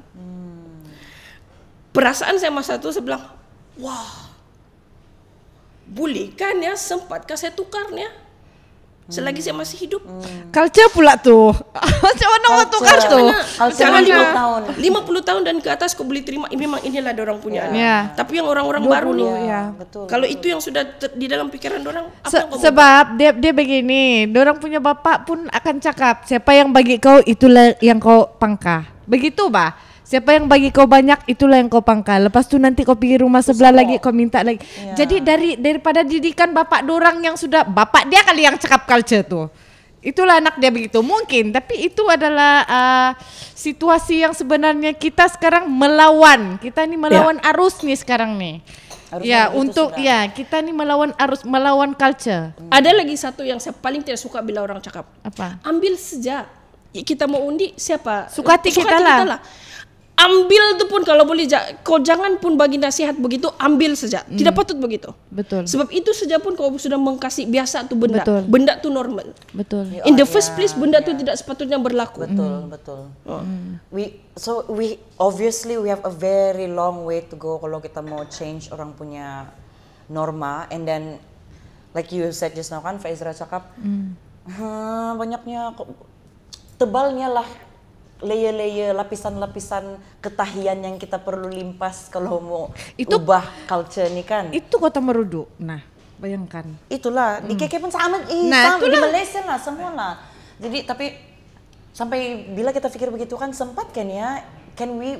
Perasaan saya masa itu, saya bilang, wah. Boleh kan ya, sempatkah saya tukarnya selagi saya masih hidup? Culture pula tuh. Macam mana mau tukar tuh? Jangan 50 tahun. 50 tahun dan ke atas kau boleh terima. Memang inilah orang punya. Tapi yang orang-orang 20, baru nih, Betul. kalau itu yang sudah di dalam pikiran orang, sebab dia begini, orang punya bapak pun akan cakap, siapa yang bagi kau itulah yang kau pangkah. Begitu bah. Siapa yang bagi kau banyak itulah yang kau pangkal. Lepas tu nanti kau pergi rumah sebelah lagi kau minta lagi. Jadi daripada didikan bapak dorang yang sudah, bapak dia kali yang cakap culture tu. Itulah anak dia begitu mungkin, tapi itu adalah situasi yang sebenarnya kita sekarang melawan. Kita ni melawan arus nih sekarang nih. Kita ni melawan arus, melawan culture. Ada lagi satu yang saya paling tidak suka bila orang cakap. Apa? Ambil saja. Kita mau undi siapa? Sukati kita lah. Ambil tu pun kalau boleh, kau jangan pun bagi nasihat begitu, ambil saja. Tidak patut begitu. Betul. Sebab itu saja pun kau sudah mengkasih biasa tu benda. Betul. Benda tu normal. Betul. In the first place benda tu tidak sepatutnya berlaku. Betul. We obviously we have a very long way to go kalau kita mau change orang punya norma, and then like you said just now kan, Faizra cakap banyaknya tebalnya lah layer-layer, lapisan-lapisan ketahian yang kita perlu limpas kalau mau ubah culture ni kan. Itu Kota Meruduk. Nah, bayangkan. Itulah, di KK pun sama, sama di Malaysia lah, semua lah. Jadi tapi sampai bila kita pikir begitu kan, sempat kan ya,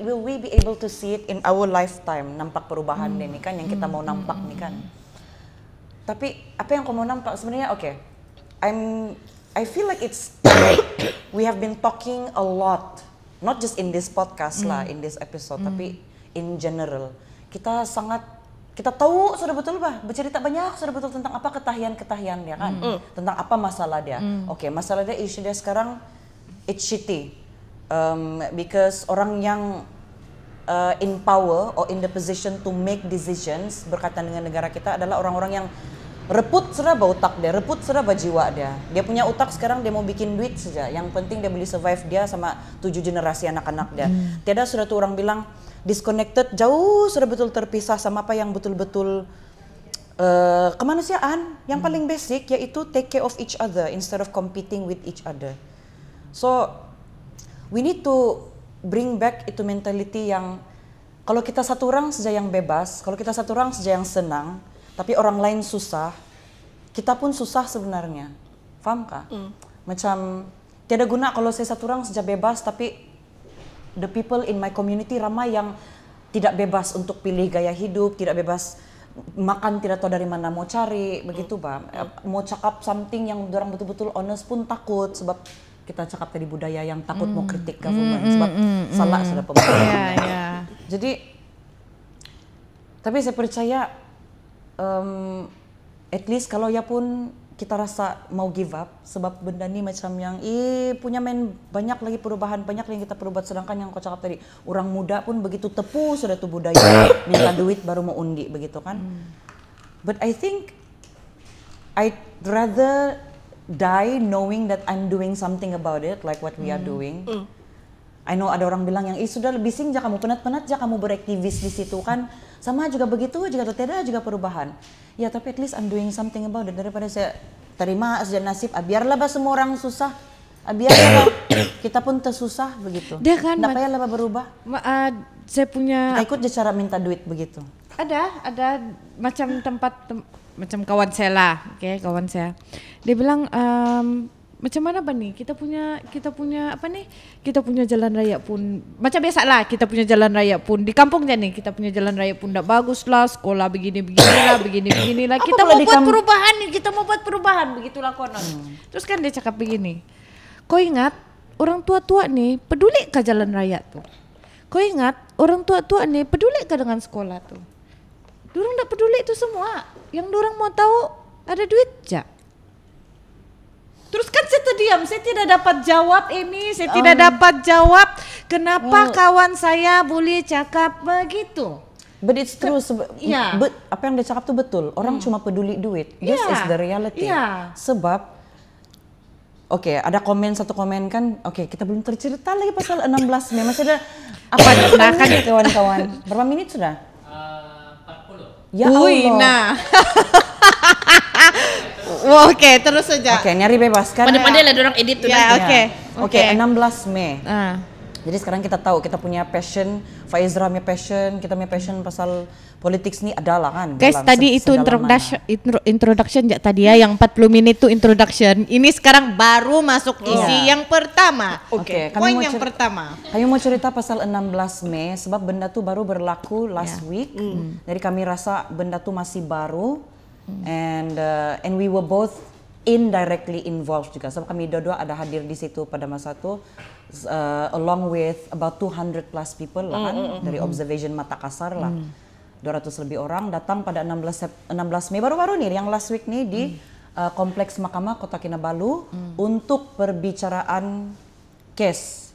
will we be able to see it in our lifetime, nampak perubahan ini kan yang kita mau nampak nih kan. Tapi apa yang kau mau nampak sebenarnya, I feel like we have been talking a lot, not just in this podcast lah, in this episode, tapi in general. Kita tahu sudah betul bah, bercerita banyak sudah betul tentang apa ketahian dia kan, tentang apa masalah dia. Masalah dia, isu dia sekarang, it's shitty, because orang yang in power or in the position to make decisions berkaitan dengan negara kita adalah orang-orang yang reput seraba otak dia, reput seraba jiwa dia. Dia punya otak sekarang dia mau bikin duit saja. Yang penting dia boleh survive dia sama 7 generasi anak-anak dia. Tiada sudah tuh orang bilang disconnected, jauh sudah betul terpisah sama apa yang betul-betul kemanusiaan yang paling basic, yaitu take care of each other instead of competing with each other. So we need to bring back itu mentality yang kalau kita satu orang saja yang bebas, kalau kita satu orang saja yang senang, tapi orang lain susah, kita pun susah sebenarnya. Faham kah? Macam tiada guna kalau saya satu orang saja bebas, tapi the people in my community ramai yang tidak bebas untuk pilih gaya hidup, tidak bebas makan, tidak tahu dari mana mau cari, begitu Pak. Mau cakap something yang orang betul-betul honest pun takut, sebab kita cakap tadi budaya yang takut mau kritik government, sebab salah sudah pemerintah. Jadi, tapi saya percaya at least kalau ya pun kita rasa mau give up, sebab benda ni macam yang punya banyak lagi perubahan, banyak yang kita perubah, sedangkan yang kau cakap tadi orang muda pun begitu tepu sudah tu budaya minta duit baru mau undi begitu kan. But I think I'd rather die knowing that I'm doing something about it, like what we are doing. I know ada orang bilang yang sudah bising aja kamu, penat-penat aja kamu beraktivis di situ kan, sama juga begitu juga tidak juga perubahan. Ya tapi at least I'm doing something about it, daripada saya terima saja nasib, biarlah semua orang susah, biarlah kita pun tersusah begitu. Dia kan nggak payahlah berubah. Saya punya Kita ikut je cara minta duit begitu. ada macam macam kawan saya lah, kawan saya. Dia bilang macam mana nih kita punya apa nih, kita punya jalan raya pun macam biasa lah, kita punya jalan raya pun di kampungnya nih, kita punya jalan raya pun tidak bagus lah, sekolah beginilah kita mau buat perubahan nih, kita mau buat perubahan begitulah konon. Terus kan dia cakap begini, kau ingat orang tua-tua nih peduli ke jalan raya tuh, kau ingat orang tua-tua nih peduli ke dengan sekolah tuh, dorang tidak peduli itu semua, yang dorang mau tahu ada duit aja. Terus kan saya terdiam, saya tidak dapat jawab ini, saya tidak dapat jawab kenapa kawan saya boleh cakap begitu. But it's true, but apa yang dia cakap tuh betul, orang cuma peduli duit, this is the reality. Sebab, ada satu komen kan, kita belum tercerita lagi pasal 16 Mei, masih ada apa kan kawan-kawan, berapa menit sudah? 40. Ya Allah. Oke, terus saja. Nyari bebas kan. Pandai-pandai lah dorang edit tuh. Oke, 16 Mei. Jadi sekarang kita tahu kita punya passion, Faizra punya passion, kita punya passion pasal politik ni adalah kan. Guys, tadi itu introduction tadi ya, yang 40 menit itu introduction. Ini sekarang baru masuk isi yang pertama. Poin yang pertama. Kami mau cerita pasal 16 Mei sebab benda tu baru berlaku last week. Jadi kami rasa benda tu masih baru. And we were both indirectly involved juga. Sebab kami dua-dua ada hadir di situ pada masa itu, along with about 200 plus people lah kan, dari observation mata kasar lah. 200 lebih orang datang pada 16 Mei baru-baru nih, yang last week nih di Kompleks Mahkamah Kota Kinabalu untuk perbicaraan case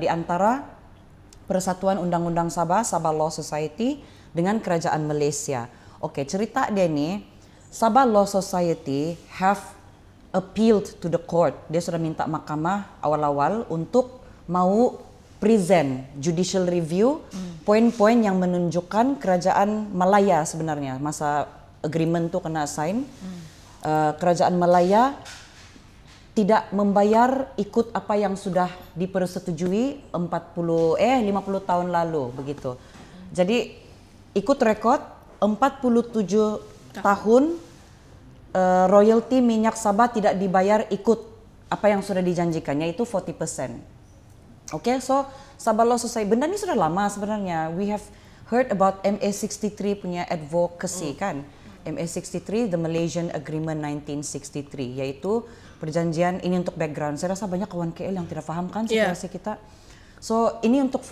di antara Persatuan Undang-Undang Sabah Law Society dengan Kerajaan Malaysia. Cerita dia nih, Sabah Law Society have appealed to the court. Dia sudah minta mahkamah awal-awal untuk mau present judicial review poin-poin yang menunjukkan Kerajaan Malaya sebenarnya masa agreement tu kena sign. Kerajaan Malaya tidak membayar ikut apa yang sudah dipersetujui 50 tahun lalu begitu. Jadi ikut rekod 47 tahun royalty minyak Sabah tidak dibayar ikut apa yang sudah dijanjikan, yaitu 40%. So Sabah Law Society, benda ini sudah lama sebenarnya. We have heard about MA63 punya advocacy kan. MA63, the Malaysian Agreement 1963, yaitu perjanjian ini untuk background. Saya rasa banyak kawan KL yang tidak faham kan situasi kita. So ini untuk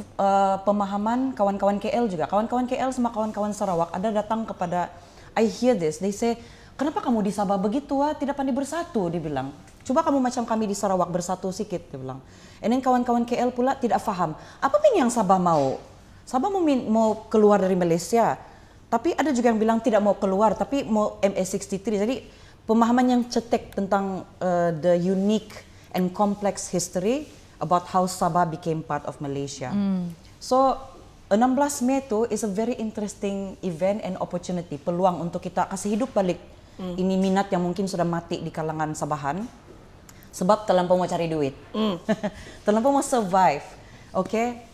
pemahaman kawan-kawan KL juga. Kawan-kawan KL sama kawan-kawan Sarawak ada datang kepada, I hear this, they say, kenapa kamu di Sabah begitu tidak pandai bersatu, dia bilang. Coba kamu macam kami di Sarawak bersatu sikit, dia bilang. And then kawan-kawan KL pula tidak faham, apa yang Sabah mau? Sabah mau keluar dari Malaysia, tapi ada juga yang bilang tidak mau keluar, tapi mau MA63. Jadi pemahaman yang cetek tentang the unique and complex history about how Sabah became part of Malaysia. So 16 Mei itu is a very interesting event and opportunity, peluang untuk kita kasih hidup balik ini minat yang mungkin sudah mati di kalangan Sabahan sebab terlampau mau cari duit, terlampau mau survive, okay?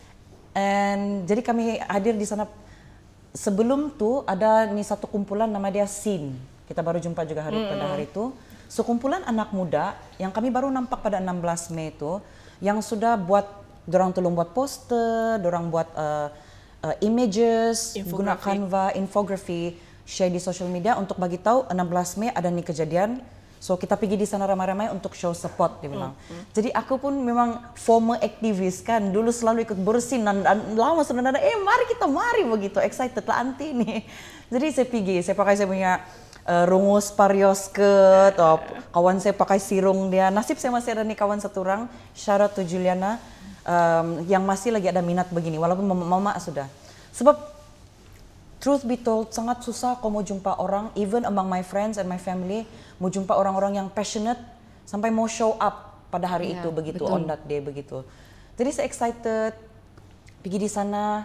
And jadi kami hadir di sana. Sebelum tu ada nih satu kumpulan nama dia SIN, kita baru jumpa juga pada hari itu. Sekumpulan anak muda yang kami baru nampak pada 16 Mei itu yang sudah buat, dorang tolong buat poster, dorang buat images, guna Canva, infografi, share di social media untuk bagi tahu 16 Mei ada nih kejadian. So kita pergi di sana ramai-ramai untuk show support, dia bilang. Jadi aku pun memang former aktivis kan, dulu selalu ikut bersin dan lama sudah ada, mari begitu, excited lah anti nih. Jadi saya pergi, saya pakai saya punya rungus parios skirt, atau kawan saya pakai sirung dia. Nasib saya masih ada nih kawan satu orang, shout out to Juliana, yang masih lagi ada minat begini, walaupun mama sudah. Sebab truth be told, sangat susah kau mau jumpa orang, even among my friends and my family, mau jumpa orang-orang yang passionate sampai mau show up pada hari itu begitu, on that day begitu. Jadi saya excited, pergi di sana.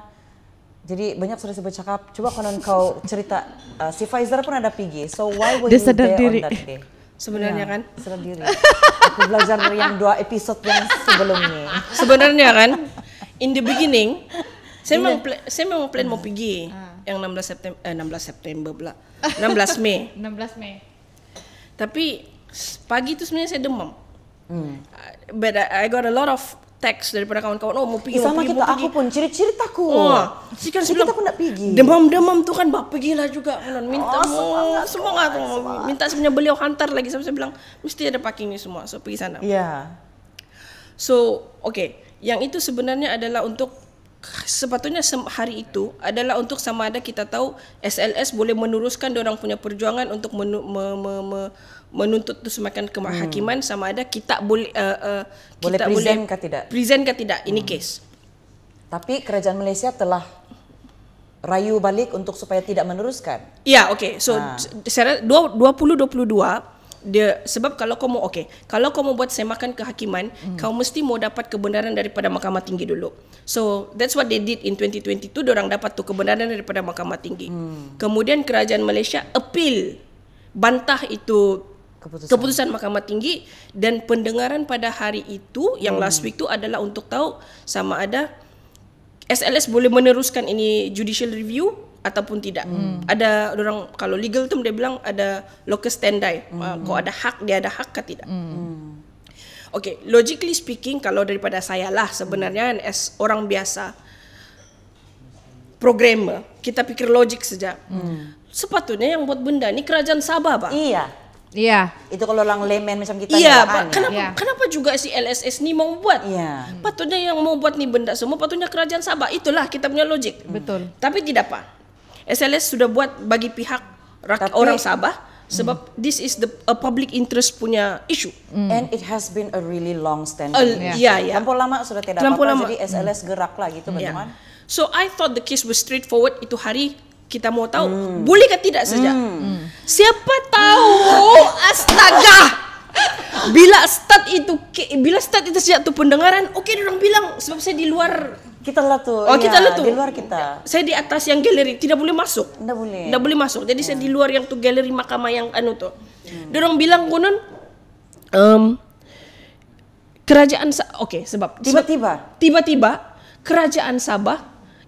Jadi banyak sudah saya bercakap, coba konon kau cerita, si Faizra pun ada pergi, so why were you there on that day? Sebenarnya kan? Sadar diri. Aku belajar dari yang 2 episode yang sebelumnya. Sebenarnya kan, in the beginning, saya memang plan mau pergi yang 16 September pula. 16 Mei. 16 Mei. Tapi pagi itu sebenarnya saya demam. But I got a lot of text daripada kawan-kawan, mau pergi, sama mau pergi, kita, mau aku pergi. pun ceritaku. Kan Kita pun nak pergi. Demam-demam tu kan, pergilah juga. Minta semangat. Minta sebenarnya beliau hantar lagi. Sampai saya bilang, mesti ada parking ni semua. So pergi sana. Yeah. So, okay. Yang itu sebenarnya adalah untuk, sepatutnya hari itu adalah untuk sama ada kita tahu SLS boleh meneruskan orang punya perjuangan untuk menuntut tu semakin kehakiman, sama ada kita boleh boleh kita present boleh ke tidak? Present ke tidak ini case. Tapi kerajaan Malaysia telah rayu balik untuk supaya tidak meneruskan. Ya, okay. So secara 2022 dia, sebab kalau kau mau kalau kau mau buat semakan kehakiman, kau mesti mau dapat kebenaran daripada Mahkamah Tinggi dulu. So that's what they did in 2022, orang dapat tu kebenaran daripada Mahkamah Tinggi. Kemudian kerajaan Malaysia appeal, bantah itu keputusan Mahkamah Tinggi, dan pendengaran pada hari itu yang last week tu adalah untuk tahu sama ada SLS boleh meneruskan ini judicial review ataupun tidak. Ada orang, kalau legal term dia bilang ada locus standi. Kau ada hak, dia ada hak ke tidak. Okay, logically speaking, kalau daripada saya lah sebenarnya as orang biasa, programmer, kita pikir logik saja. Sepatutnya yang buat benda ni kerajaan Sabah, Pak. Iya. Iya. Itu kalau orang layman macam kita. Iya, Pak. Kenapa juga si LSS ni mau buat? Iya. Patutnya yang mau buat ni benda semua patutnya kerajaan Sabah. Itulah kita punya logik. Betul. Tapi tidak, Pak. SLS sudah buat bagi pihak orang Sabah sebab this is a public interest punya issue. And it has been a really long standing. Ya. Terlampau lama sudah tidak apa-apa, jadi SLS gerak lah gitu bagaimana? So I thought the case was straightforward. Itu hari kita mau tahu boleh ke tidak saja. Siapa tahu, astaga. Bila start itu sejak tu pendengaran, orang bilang sebab saya di luar. Kita lah tuh. Kita lah tu. Di luar kita. Saya di atas yang galeri, tidak boleh masuk. Tidak boleh masuk. Jadi saya di luar yang tu galeri mahkamah yang tu. Dia orang bilang konon kerajaan sebab tiba-tiba kerajaan Sabah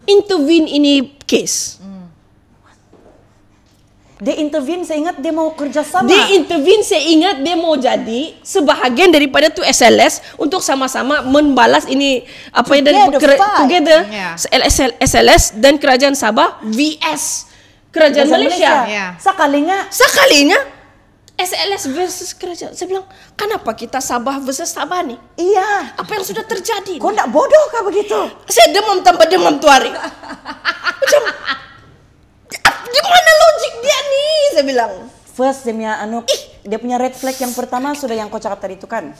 intervene ini case. Dia intervene, saya ingat dia mau kerjasama. Saya ingat dia mau jadi sebahagian daripada tu SLS untuk sama-sama membalas ini apa yang dari together. SLS dan kerajaan Sabah vs kerajaan Malaysia. Sekalinya SLS versus kerajaan. Saya bilang, kenapa kita Sabah versus Sabah ni? Iya. Apa yang sudah terjadi? Kau nak bodoh kah begitu? Saya demam tambah demam tu hari. Macam gimana logik dia ni? Saya bilang. First dia punya red flag yang pertama sudah yang kau cakap tadi itu kan.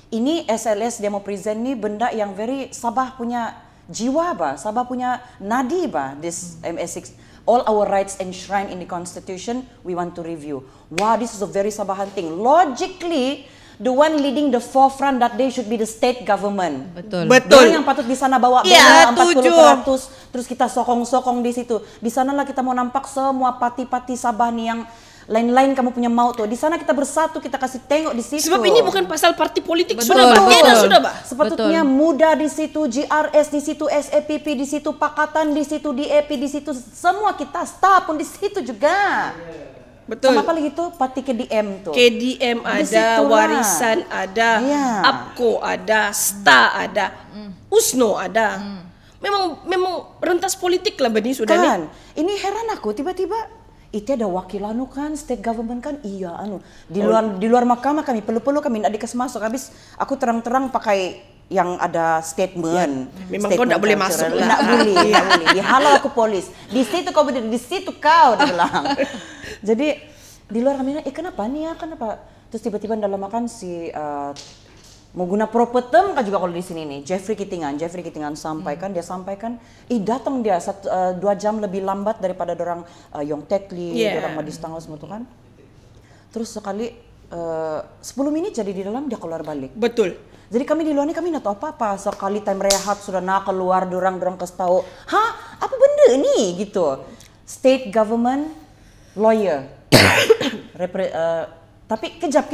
Ini SLS dia mau present ni benda yang very Sabah punya jiwa bah, Sabah punya nadi bah. This MS6, all our rights enshrined in the constitution we want to review. Wow, this is a very Sabahan thing. Logically the one leading the forefront that day should be the state government. Betul. Betul. Dia yang patut di sana bawa Ya, bendera 40%, terus kita sokong-sokong di situ. Di sanalah kita mau nampak semua pati-pati Sabah nih yang lain-lain kamu punya mau tuh. Di sana kita bersatu, kita kasih tengok di situ. Sebab ini bukan pasal parti politik. Betul, Sudah, Bah. betul. Sudah, Bah. Sepatutnya muda di situ, GRS di situ, SAPP di situ, Pakatan di situ, DAP di situ, semua kita staff pun di situ juga. Betul. Sama kali gitu parti KDM tuh. KDM Di ada, situlah. Warisan ada, Iya. APKO ada, STA ada, USNO ada. Memang rentas politik lah Bani sudah nih. Kan, ini heran aku tiba-tiba itu ada wakilan kan, state government kan, iya di luar mahkamah kami perlu kami tidak dikasih masuk. Habis aku terang-terang pakai yang ada statement. Memang kau tidak boleh masuk lah. Tidak boleh. Dihalau aku polis. Di situ kau berdiri, di situ kau dia bilang. Jadi di luar kami kenapa nih ya, kenapa? Terus tiba-tiba dalam makan si mau guna propetem kan juga kalau di sini nih Jeffrey Kitingan sampaikan, dia sampaikan datang dia 2 jam lebih lambat daripada dorang Yong Tekli, dorang Madis Tanggal semua tuh kan. Terus sekali 10 menit jadi di dalam dia keluar balik. Betul. Jadi kami di luar ini kami nggak tahu apa-apa. Sekali time rehat sudah keluar dorang kasih tahu, apa benda nih gitu. State government lawyer. Tapi kejap.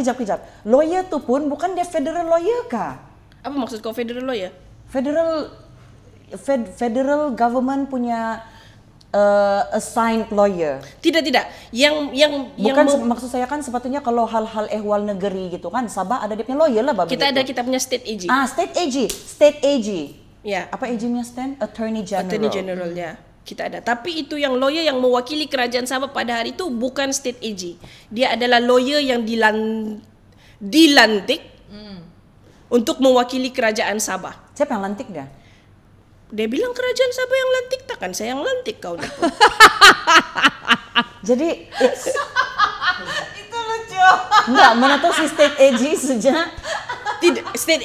Lawyer tuh pun bukan dia federal lawyer kah? Apa maksud kau federal lawyer? Federal government punya assigned lawyer. Tidak. Maksud saya kan sepatutnya kalau hal-hal ehwal negeri gitu kan, Sabah ada dia punya lawyer lah. Kita punya state AG. State AG. Ya. Apa AG-nya stand? Attorney General. Attorney General ya. Kita ada. Tapi itu yang lawyer yang mewakili kerajaan Sabah pada hari itu bukan state AG. Dia adalah lawyer yang dilantik untuk mewakili kerajaan Sabah. Siapa yang lantik dia? Dia bilang kerajaan Sabah yang lantik, takkan saya yang lantik kau. Jadi itu lucu. Enggak, mana tahu si state AG sejak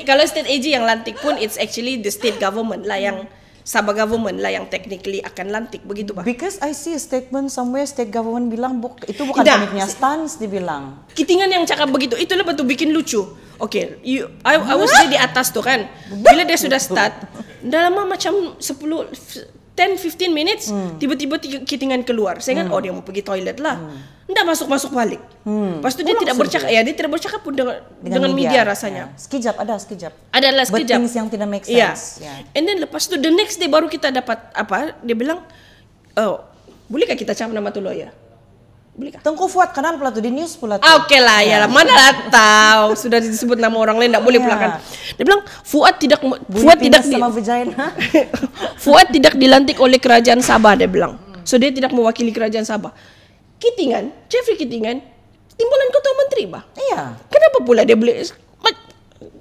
Kalau state AG yang lantik pun it's actually the state government lah yang Sabah government lah yang technically akan lantik, begitu Bah? Because I see a statement somewhere state government bilang itu bukan Tidak. kami punya stance dibilang. Kitingan yang cakap begitu, itulah betul bikin lucu. Oke, I was dia di atas tuh kan. Bila dia sudah start, dah lama macam 10-15 minutes, tiba-tiba Kitingan keluar. Saya kan, dia mau pergi toilet lah. Nggak masuk balik. Lepas itu dia tidak bercakap, dia tidak bercakap pun dengan media rasanya. Sekejap. Adalah But sekejap. things yang tidak make sense. Yeah. And then lepas itu the next day baru kita dapat apa? Dia bilang, bolehkah kita cakap nama tu lawyer? Bolehkah? Tengku Fuad kenal pula tuh di news pula tuh. Oke lah, ya lah, mana lah tahu sudah disebut nama orang lain, tidak boleh pula kan. Dia bilang Fuad tidak sama vagina. Fuad tidak dilantik oleh kerajaan Sabah, dia bilang. So dia tidak mewakili kerajaan Sabah. Jeffrey Kitingan, timbalan ketua menteri Bah. Iya. Kenapa pula dia boleh?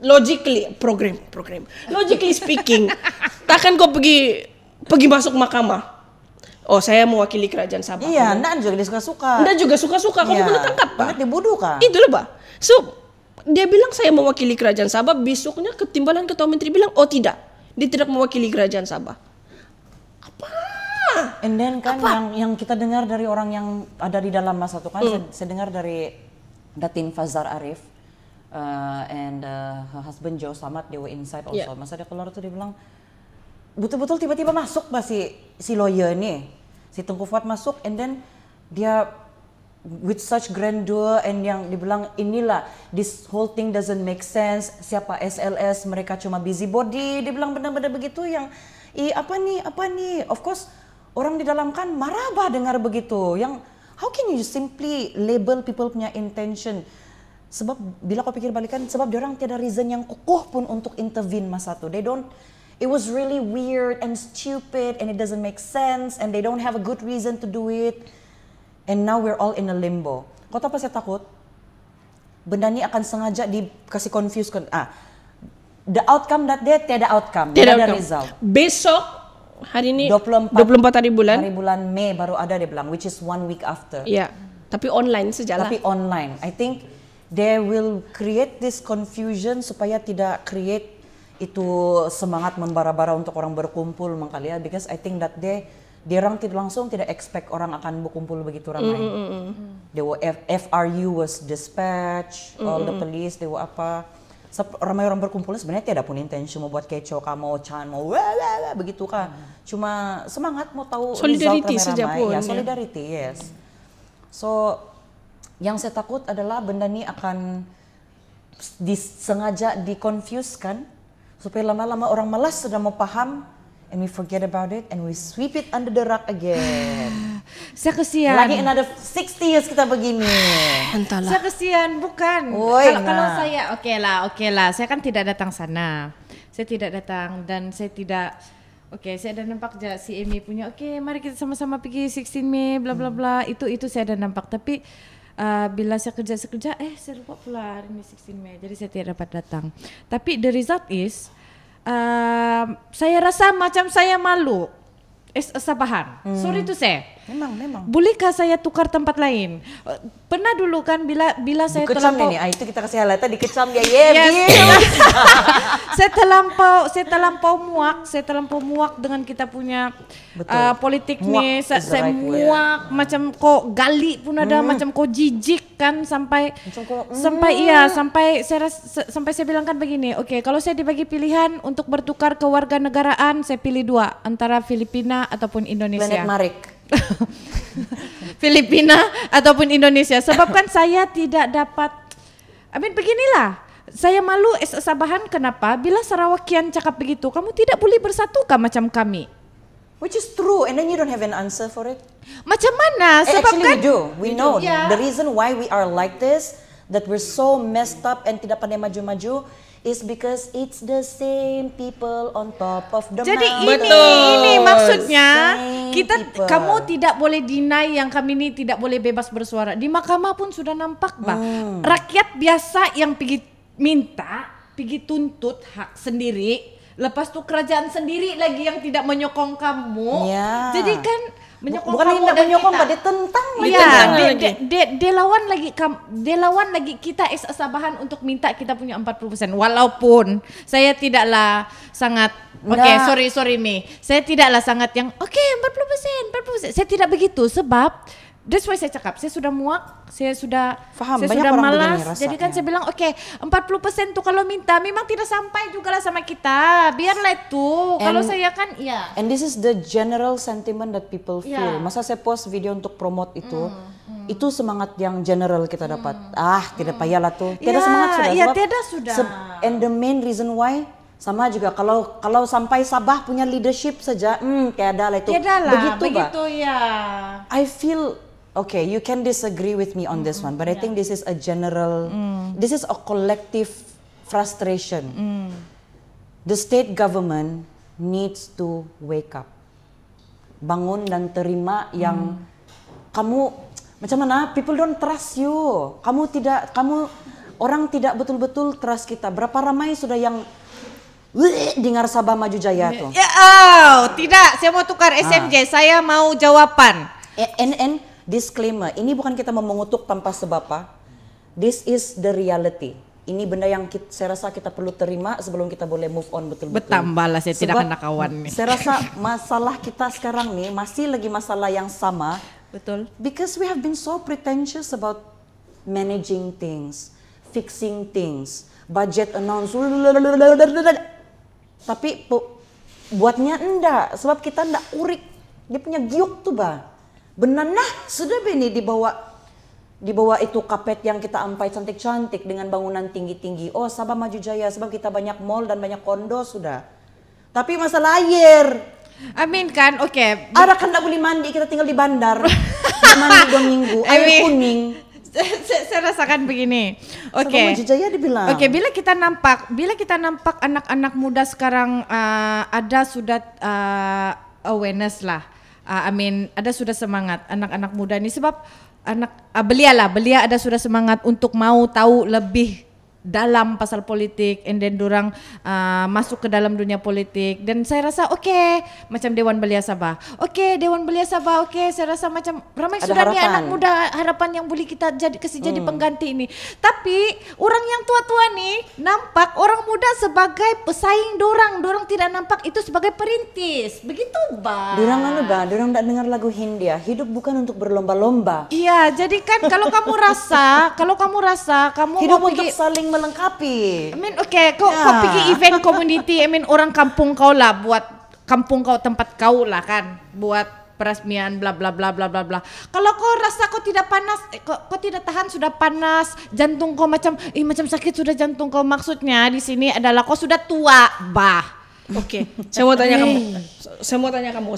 Logically, program. Logically speaking, takkan kau pergi masuk mahkamah. Oh, saya mewakili kerajaan Sabah. Iya, enggak juga dia suka-suka. Anda juga suka-suka, kamu boleh tangkap Bah. Banget dibunuh kah? Itulah Bah. So, dia bilang saya mewakili kerajaan Sabah, besoknya ketimbalan ketua menteri bilang, oh tidak, dia tidak mewakili kerajaan Sabah. And then kan yang kita dengar dari orang yang ada di dalam masa itu kan, saya dengar dari Datin Fazar Arif and her husband Joe Samad, they were inside also. Masa dia keluar tuh dia bilang, betul-betul tiba-tiba masuk bah si lawyer ini, si Tengku Fuad masuk, and then dia with such grandeur and yang dibilang inilah this whole thing doesn't make sense, siapa SLS, mereka cuma busybody, dia bilang benar-benar begitu yang apa nih, of course orang di dalam kan marah bah dengar begitu, yang how can you simply label people punya intention. Sebab bila kau pikir balikan, sebab diorang tiada reason yang kukuh pun untuk intervene masa tu. It was really weird and stupid and it doesn't make sense and they don't have a good reason to do it. And now we're all in a limbo. Kau tahu apa saya takut? Benda ni akan sengaja dikasih confuse kan. The outcome that day tiada outcome, tiada ada result. Besok hari ini 24 hari bulan. Hari bulan Mei baru ada dia bilang, which is 1 week after. Ya, tapi online sajalah. Tapi online. I think they will create this confusion supaya tidak create itu semangat membara-bara untuk orang berkumpul mengkali ya, because I think that day Dia orang tidak expect orang akan berkumpul begitu ramai. They were FRU was dispatched, all the police, they were apa. Ramai orang berkumpul sebenarnya tidak pun intensi mau buat kecoh, mau can, mau begitu kah. Cuma semangat mau tahu solidarity result saja ramai-ramai. pun. Ya, solidarity, yes. So, yang saya takut adalah benda ini akan sengaja di-confuse kan, supaya lama-lama orang malas sudah mau paham, and we forget about it, and we sweep it under the rug again. Saya kesian. Lagi another 60 years kita begini. Entahlah. Saya kesian, bukan. Woi, Kalau saya, oke lah. Saya kan tidak datang sana. Saya tidak datang dan saya tidak. Oke, saya ada nampak si Amy punya. Oke, mari kita sama-sama pergi 16 Mei, bla bla bla. Itu saya ada nampak. Tapi bila saya kerja, saya lupa pula hari ini 16 Mei. Jadi saya tidak dapat datang. Tapi the result is, saya rasa macam saya malu. Sabahan. Sorry to say. Memang. Bolehkah saya tukar tempat lain? Pernah dulu kan bila saya Dikecam terlampau, nih, itu kita kasih highlight dikecam dia. saya terlampau muak dengan kita punya politik Muak nih. is the Saya right word. muak macam kok gali pun ada, macam kok jijik kan sampai saya bilang kan begini. Oke, kalau saya dibagi pilihan untuk bertukar kewarganegaraan, saya pilih 2 antara Filipina ataupun Indonesia. Planet Marik. Filipina ataupun Indonesia, sebab kan saya tidak dapat, beginilah, saya malu Sabahan. Kenapa? Bila Sarawakian cakap begitu, kamu tidak boleh bersatukan macam kami. Which is true, and then you don't have an answer for it. Macam mana? Sebab Actually kan we do, we know. Yeah. The reason why we are like this, that we're so messed up and tidak pandai maju-maju, is because it's the same people on top of the jadi mountain. ini maksudnya Same people. kamu tidak boleh deny yang kami ini tidak boleh bebas bersuara. Di mahkamah pun sudah nampak rakyat biasa yang pergi tuntut hak sendiri. Lepas tu kerajaan sendiri lagi yang tidak menyokong kamu. Ya. Jadi kan menyokong Bukan kamu tidak dan menyokong, kita. dia tentang. Iya, lagi. dia lawan lagi kita Sabahan untuk minta kita punya 40%. Walaupun saya tidaklah sangat sorry Mi. Saya tidaklah sangat yang 40%. Saya tidak begitu sebab that's why saya cakap, saya sudah muak, saya sudah Faham, saya banyak sudah orang malas. begini Jadi kan rasanya. saya bilang 40% tuh kalau minta memang tidak sampai juga lah sama kita. Biarlah itu. Kalau saya kan And this is the general sentiment that people feel. Yeah. Masa saya post video untuk promote itu semangat yang general kita dapat. Tidak payahlah tuh. Tiada semangat sudah. Ya, sebab tiada sudah. And the main reason why sama juga kalau sampai Sabah punya leadership saja, tiada lah itu. begitu ya. I feel okay, you can disagree with me on this one, but I think this is a general, this is a collective frustration. The state government needs to wake up. Bangun dan terima yang kamu, macam mana, people don't trust you. Orang tidak betul-betul trust kita. Berapa ramai sudah yang dengar Sabah Maju Jaya tuh. Tidak, saya mau tukar SMJ, saya mau jawaban. And disclaimer, ini bukan kita mengutuk tanpa sebab apa. This is the reality. Ini benda yang saya rasa kita perlu terima sebelum kita boleh move on betul-betul. Bertambahlah, saya tidak Sebab kena kawan nih. Saya rasa masalah kita sekarang nih masih lagi masalah yang sama. Betul. Because we have been so pretentious about managing things, fixing things, budget announce. Tapi buatnya enggak, sebab kita enggak urik. Dia punya giuk tuh benar sudah ini dibawa itu kapet yang kita ampai cantik-cantik dengan bangunan tinggi-tinggi. Oh, Sabah Maju Jaya sebab kita banyak mall dan banyak kondo sudah. Tapi masalah air. Kan, oke. Ada kan enggak boleh mandi, kita tinggal di bandar. Mandi 2 minggu, air kuning. Saya rasakan begini. Oke. Sabah Maju Jaya dibilang. Oke, bila kita nampak anak-anak muda sekarang ada sudah awareness lah. Ada sudah semangat anak-anak muda ini sebab belia ada sudah semangat untuk mau tahu lebih dalam pasal politik, and then dorang masuk ke dalam dunia politik, dan saya rasa macam Dewan Belia Sabah, Dewan Belia Sabah, saya rasa macam ramai Ada sudah nih harapan. anak muda, harapan yang boleh kita jadi pengganti ini. Tapi orang yang tua-tua nih nampak orang muda sebagai pesaing dorang tidak nampak itu sebagai perintis, begitu Bang. Dorang tak dengar lagu Hindia, hidup bukan untuk berlomba-lomba. Iya, jadi kan kalau kamu rasa kamu Hidup mau untuk pergi, saling melengkapi. I mean, kau pergi event community, I mean orang kampung kau lah, buat kampung kau, tempat kau lah kan, buat peresmian bla bla bla bla bla bla. Kalau kau rasa kau tidak panas, kau tidak tahan, sudah panas, jantung kau macam sakit sudah jantung kau, maksudnya di sini adalah kau sudah tua, Oke, saya mau tanya kamu.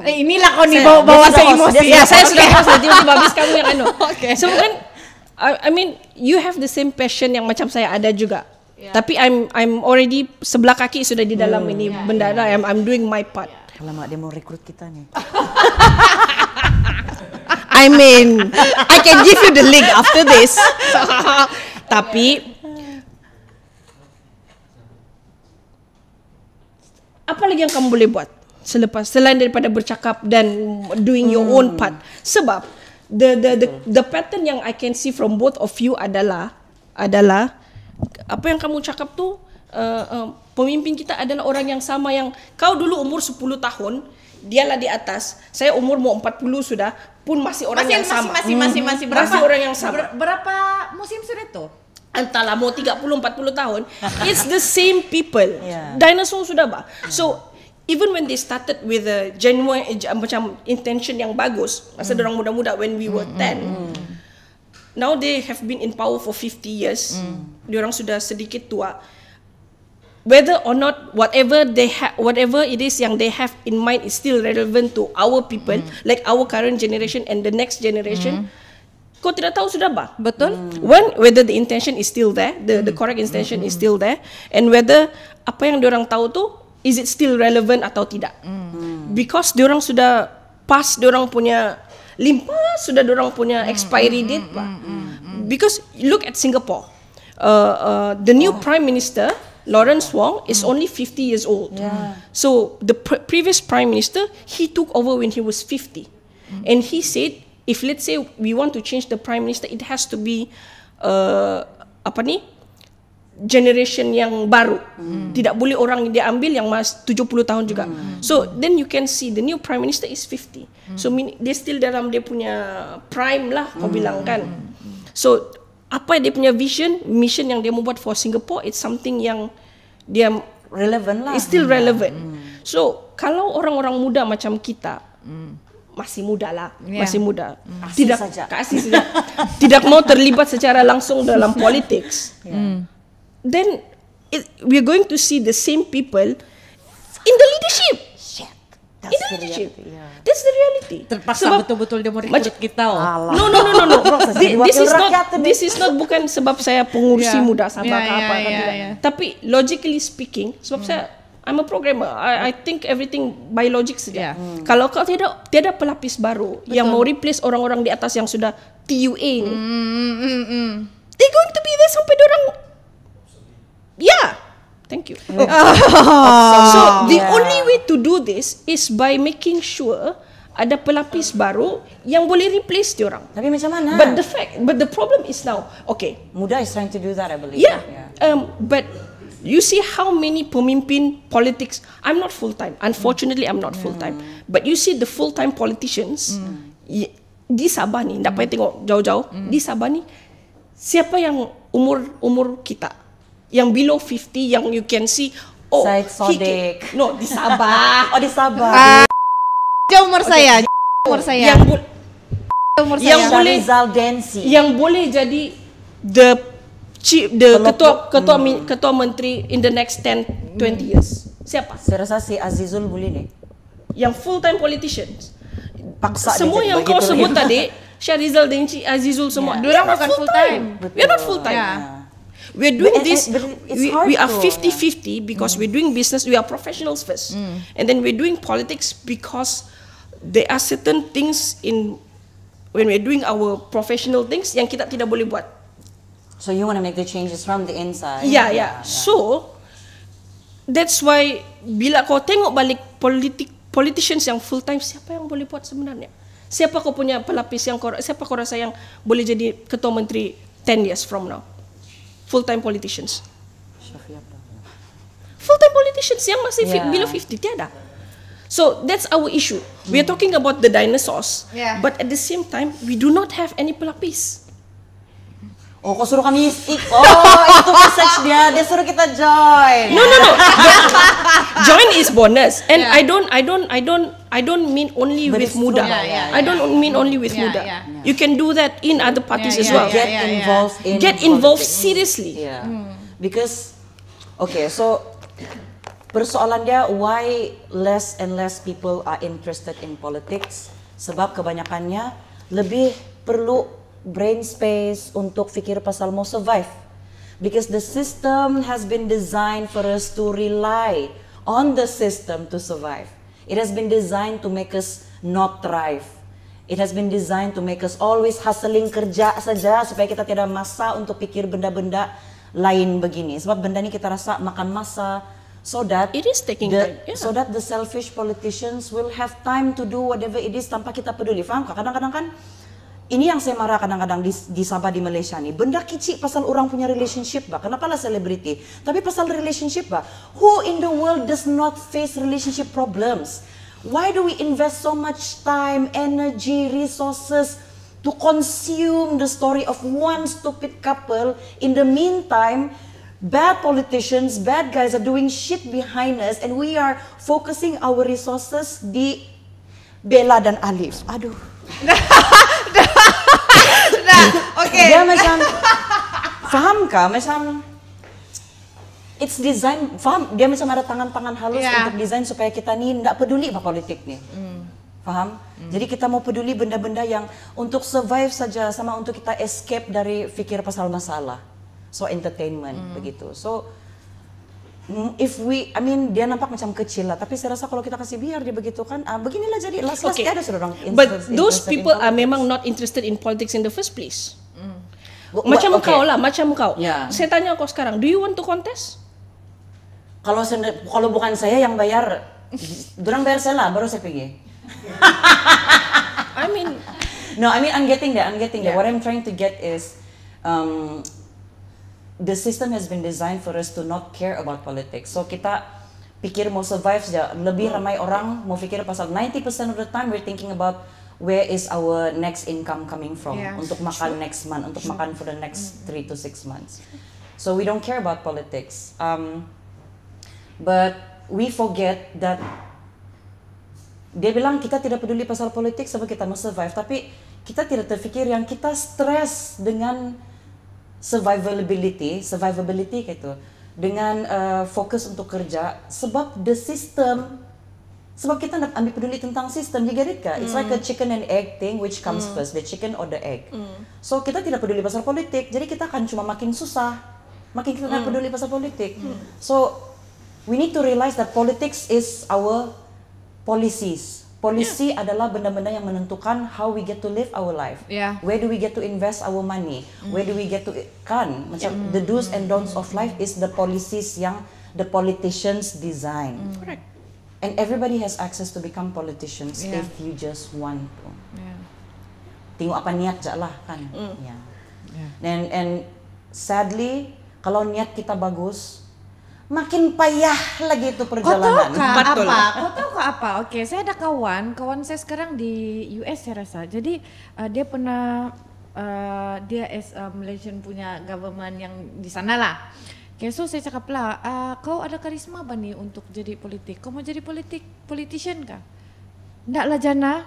Inilah kau nih Dia bawa sudah emosi. host, Ya, saya sudah pas tiba-tiba habis kamu yang Oke. So kan, I mean, you have the same passion yang macam saya ada juga. Tapi I'm already sebelah kaki sudah di dalam ini benda. I'm doing my part. Alamak, dia mau rekrut kita nih. I mean, I can give you the link after this. Tapi apa lagi yang kamu boleh buat selain daripada bercakap dan doing your own part? Sebab the pattern yang I can see from both of you adalah apa yang kamu cakap tu, pemimpin kita adalah orang yang sama, yang kau dulu umur 10 tahun, dialah di atas, saya umur mau 40 sudah, pun masih orang yang sama. Masih berapa? Masih orang yang sama. Berapa musim sudah tuh? Entahlah mau 30-40 tahun, it's the same people. Yeah. Dinosaur sudah bah. So even when they started with a genuine macam intention yang bagus, masa dorang muda-muda when we were 10, now they have been in power for 50 years. Diorang sudah sedikit tua. Whether or not whatever it is yang they have in mind is still relevant to our people, like our current generation and the next generation. Kau tidak tahu sudah bah. Betul. Whether the intention is still there, the correct intention is still there, and whether apa yang diorang tahu tu, is it still relevant atau tidak. Because diorang sudah pass diorang punya limpas, sudah diorang punya expiry date bah. Because look at Singapore, the new Prime Minister Lawrence Wong is only 50 years old. So the previous Prime Minister, he took over when he was 50, and he said, if let's say we want to change the Prime Minister, it has to be generation yang baru. Tidak boleh orang dia ambil yang 70 tahun juga. So then you can see the new Prime Minister is 50. So dia still dalam dia punya prime lah, kau bilang kan. So apa dia punya mission yang dia mau buat for Singapore, it's something yang dia Relevan lah. is still relevant. So kalau orang-orang muda macam kita, masih muda lah, masih muda, kasih saja, tidak mau terlibat secara langsung dalam politics, then we are going to see the same people in the leadership. That's the reality. That's the reality. Terpaksa betul-betul dia mau rekrut kita. No. This is not bukan sebab saya pengurusi muda Sabah tidak. Tapi logically speaking, sebab saya I'm a programmer. I think everything by logic saja. Kalau kau tiada pelapis baru yang mau replace orang-orang di atas yang sudah TUA ni, they going to be there sampai dorang. Thank you. So the only way to do this is by making sure ada pelapis baru yang boleh replace diorang. Tapi macam mana? But the problem is now, Muda is trying to do that, I believe. But you see how many pemimpin politics. I'm not full time. Unfortunately, I'm not full time. But you see the full time politicians di Sabah ni, tak payah tengok jauh-jauh. Di Sabah ni, siapa yang umur kita, yang below 50, yang you can see, Syed Sodiq. No, di Sabah. Di Sabah. Umur saya. Yang boleh Rizal Densi. Yang boleh jadi the ketua menteri in the next 10-20 years. Siapa? Saya rasa si Azizul boleh nih. Yang full time politicians. Paksa Semua dia yang jadi kau begitu. sebut tadi, Syahrizal Denci, Azizul semua. Diorang bukan full time. We are not full time. We're doing this. But it's hard We are to- 50-50 because we're doing business. We are professionals first, and then we're doing politics because there are certain things in when we're doing our professional things yang kita tidak boleh buat. So you want to make the changes from the inside. Yeah. So that's why bila kau tengok balik politicians yang full time, siapa yang boleh buat sebenarnya? Siapa kau punya pelapis yang siapa kau rasa yang boleh jadi ketua menteri 10 years from now? Full time politicians. Full time politicians yang masih below 50 tiada. So that's our issue. We are talking about the dinosaurs, but at the same time we do not have any pelapis. Oh, kau suruh kami itu message dia suruh kita join. No. Join is bonus, and I don't mean only But with it's muda. true. I don't mean only with muda. You can do that in other parties as well. Get involved Get seriously. Yeah. Because so persoalan dia why less and less people are interested in politics, sebab kebanyakannya lebih perlu brain space untuk fikir pasal mau survive, because the system has been designed for us to rely on the system to survive. It has been designed to make us not thrive. It has been designed to make us always hustling, kerja saja supaya kita tidak masa untuk pikir benda-benda lain begini, sebab benda ini kita rasa makan masa, so that It is taking time. Yeah. so that the selfish politicians will have time to do whatever it is tanpa kita peduli. Faham? Kadang-kadang kan ini yang saya marah kadang-kadang di Sabah, di Malaysia nih. Benda kecil pasal orang punya relationship bah. Kenapa lah selebriti? Tapi pasal relationship bah. Who in the world does not face relationship problems? Why do we invest so much time, energy, resources to consume the story of one stupid couple? In the meantime, bad politicians, bad guys are doing shit behind us, and we are focusing our resources di Bella dan Alif. Aduh. Dia macam faham kah? Macam it's design, faham? Dia macam ada tangan-tangan halus untuk desain supaya kita ni tidak peduli apa politik ni. Faham? Jadi kita mau peduli benda-benda yang untuk survive saja, sama untuk kita escape dari fikir pasal masalah. So entertainment begitu. So if dia nampak macam kecil lah, tapi saya rasa kalau kita kasih biar dia begitu kan, beginilah jadi last dia ada sudah orang. But those people are memang not interested in politics in the first place. Macam kau lah, macam kau. Yeah. Saya tanya kau sekarang, do you want to contest? Kalau bukan saya yang bayar, dorang bayar saya lah, baru saya pergi. I'm getting there. What I'm trying to get is, the system has been designed for us to not care about politics. So kita pikir mau survive saja. Lebih ramai orang mau pikir pasal 90% of the time we're thinking about where is our next income coming from, untuk makan next month, untuk makan for the next 3 to 6 months. So we don't care about politics. But we forget that dia bilang kita tidak peduli pasal politik sebab kita mau survive, tapi kita tidak terfikir yang kita stres dengan survivability gitu, dengan fokus untuk kerja, sebab the system, sebab kita nak ambil peduli tentang sistem, you get it kah? It's like a chicken and egg thing, which comes first, the chicken or the egg. So kita tidak peduli pasal politik, jadi kita akan cuma makin susah, makin kita tidak peduli pasal politik. So we need to realize that politics is our policies. Policy adalah benda-benda yang menentukan how we get to live our life. Where do we get to invest our money? Where do we get to macam the do's and don'ts of life is the policies yang the politicians design. Correct. And everybody has access to become politicians if you just want to. Tengok apa niat je lah kan. And sadly kalau niat kita bagus, makin payah lagi itu perjalanan. Kau tahu apa? Oke, saya ada kawan saya sekarang di US saya rasa. Jadi dia pernah dia Malaysian punya government yang di sana lah. Oke, so saya cakap lah, kau ada karisma apa nih untuk jadi politik? Kau mau jadi politician kah? Ndaklah Jana,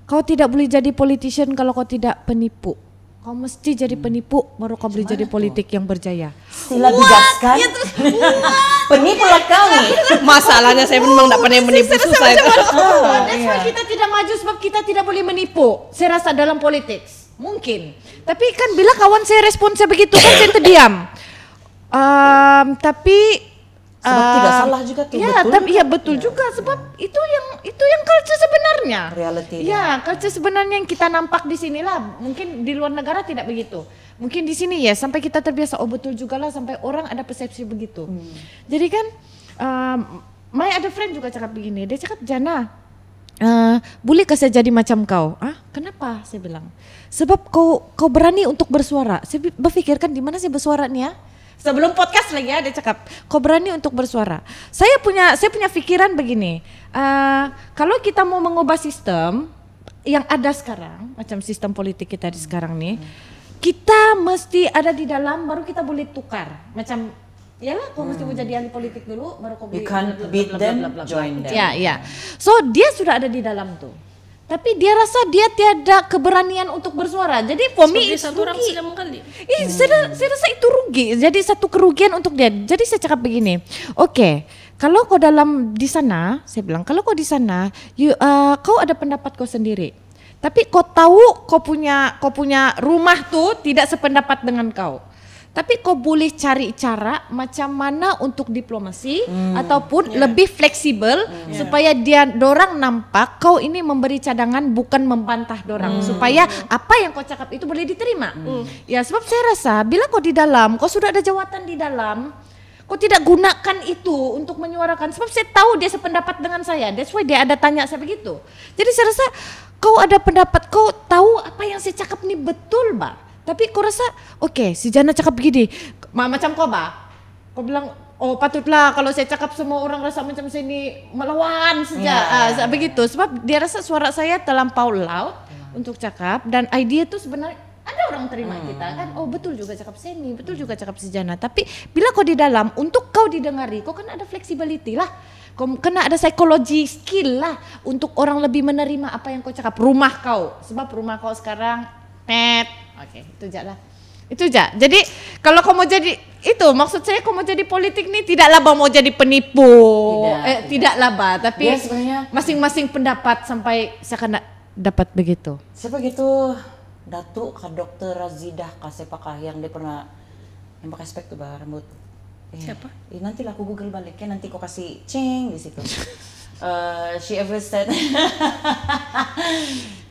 kau tidak boleh jadi politician kalau kau tidak penipu. Kau mesti jadi penipu baru kau boleh jadi politik yang berjaya. Sila bijakkan. Penipu lah kau nih. Masalahnya saya memang tidak pernah menipu, susah itu. That's why kita tidak maju sebab kita tidak boleh menipu. Saya rasa dalam politik mungkin. Tapi kan bila kawan saya responsnya begitu kan saya terdiam. Tapi sebab tidak salah juga tuh, betul juga sebab itu yang culture sebenarnya. Reality. Ya, culture sebenarnya yang kita nampak di sini lah. Mungkin di luar negara tidak begitu. Mungkin di sini ya sampai kita terbiasa, oh betul juga lah, sampai orang ada persepsi begitu. Jadi kan my ada friend juga cakap begini, dia cakap, Jana, bolehkah saya jadi macam kau? Kenapa? Saya bilang, sebab kau berani untuk bersuara. Saya berpikirkan di mana saya bersuara nih ya? Sebelum podcast lagi ya, dia cakap, kau berani untuk bersuara. Saya punya pikiran begini, kalau kita mau mengubah sistem yang ada sekarang, macam sistem politik kita di sekarang nih, kita mesti ada di dalam, baru kita boleh tukar. Macam, yalah, kau mesti mau jadi ahli politik dulu, baru kau boleh. You can't beat them, join them. Ya. So dia sudah ada di dalam tuh. Tapi dia rasa dia tiada keberanian untuk bersuara. Jadi for me it's satu orang rugi. sedang kali. Saya rasa itu rugi. Jadi satu kerugian untuk dia. Jadi saya cakap begini. Oke, kalau kau di sana, saya bilang, kalau kau di sana, kau ada pendapat kau sendiri. Tapi kau tahu kau punya rumah tuh tidak sependapat dengan kau. Tapi kau boleh cari cara macam mana untuk diplomasi ataupun lebih fleksibel supaya dorang nampak kau ini memberi cadangan, bukan membantah dorang, supaya apa yang kau cakap itu boleh diterima. Ya, sebab saya rasa bila kau di dalam, kau sudah ada jawatan di dalam, kau tidak gunakan itu untuk menyuarakan, sebab saya tahu dia sependapat dengan saya. That's why dia ada tanya saya begitu. Jadi saya rasa kau ada pendapat, kau tahu apa yang saya cakap ini betul, Mbak. Tapi kau rasa, oke, si Jana cakap begini, macam kau, Mbak. Kau bilang, oh patutlah kalau saya cakap semua orang rasa macam saya ini melawan saja. Begitu, sebab dia rasa suara saya terlampau loud untuk cakap, dan idea itu sebenarnya ada orang terima kita kan. Oh betul juga cakap Seni, betul juga cakap si Jana. Tapi bila kau di dalam, untuk kau didengari, kau kan ada flexibility lah. Kau kena ada psikologi skill lah untuk orang lebih menerima apa yang kau cakap. Rumah kau, sebab rumah kau sekarang Oke, itu aja lah. Itu aja. Jadi kalau kau mau jadi itu, maksud saya kau mau jadi politik nih tidaklah mau jadi penipu. Tidaklah tapi sebenarnya masing-masing pendapat sampai saya kena dapat begitu. Siapa gitu Datuk Kak Dokter Razidah Kasepakah yang dia pernah yang pakai spek tuh rambut. Siapa? Nanti lah aku Google balik ya, nanti kau kasih ceng di situ. She ever said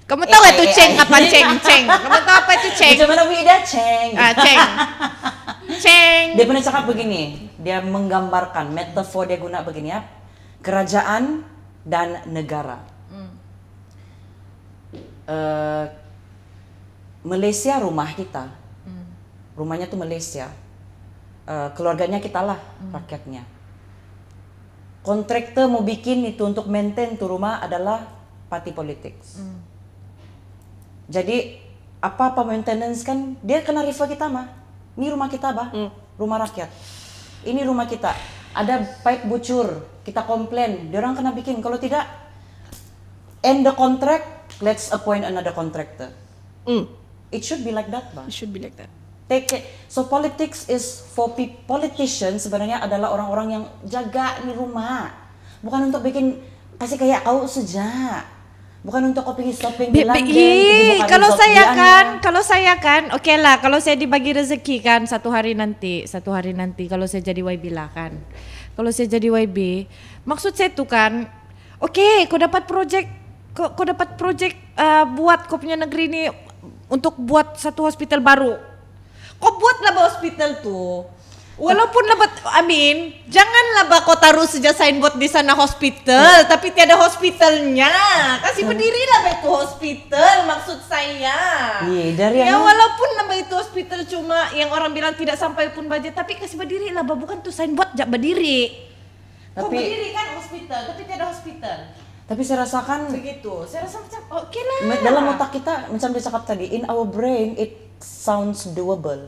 Kamu tahu itu ceng apa ceng? Kamu tahu apa itu ceng? Macam mana Wida ceng? Ceng. Dia pernah cakap begini, dia menggambarkan metafor dia guna begini ya, kerajaan dan negara. Malaysia rumah kita, rumahnya tuh Malaysia, keluarganya kita lah rakyatnya. Kontraktor mau bikin itu untuk maintain tuh rumah adalah party politics. Jadi apa maintenance kan dia kena refer kita mah. Ini rumah kita rumah rakyat. Ini rumah kita. Ada pipe bocor, kita komplain. Dia orang kena bikin. Kalau tidak, end the contract, let's appoint another contractor. It should be like that, It should be like that. Take it. So politics is for politicians sebenarnya adalah orang-orang yang jaga nih rumah. Bukan untuk bikin kasih kayak kau saja. Bukan untuk kopi shopping di London. Kalau saya kan, oke lah. Kalau saya dibagi rezeki kan satu hari nanti. Kalau saya jadi YB lah kan. Kalau saya jadi YB, maksud saya tuh kan, oke, kau dapat project buat kau punya negeri ini untuk buat satu hospital baru. Kau buatlah hospital tuh. Walaupun janganlah kau taruh saja signboard di sana hospital, tapi tiada hospitalnya. Kasih berdirilah itu hospital, maksud saya. Walaupun itu hospital cuma yang orang bilang tidak sampai pun budget, tapi kasih berdirilah, bukan tuh signboard jak berdiri. Kau berdiri kan hospital, tapi tiada hospital. Tapi saya rasakan begitu. Saya rasa macam oke lah. Dalam otak kita, macam dia cakap tadi, in our brain it sounds doable.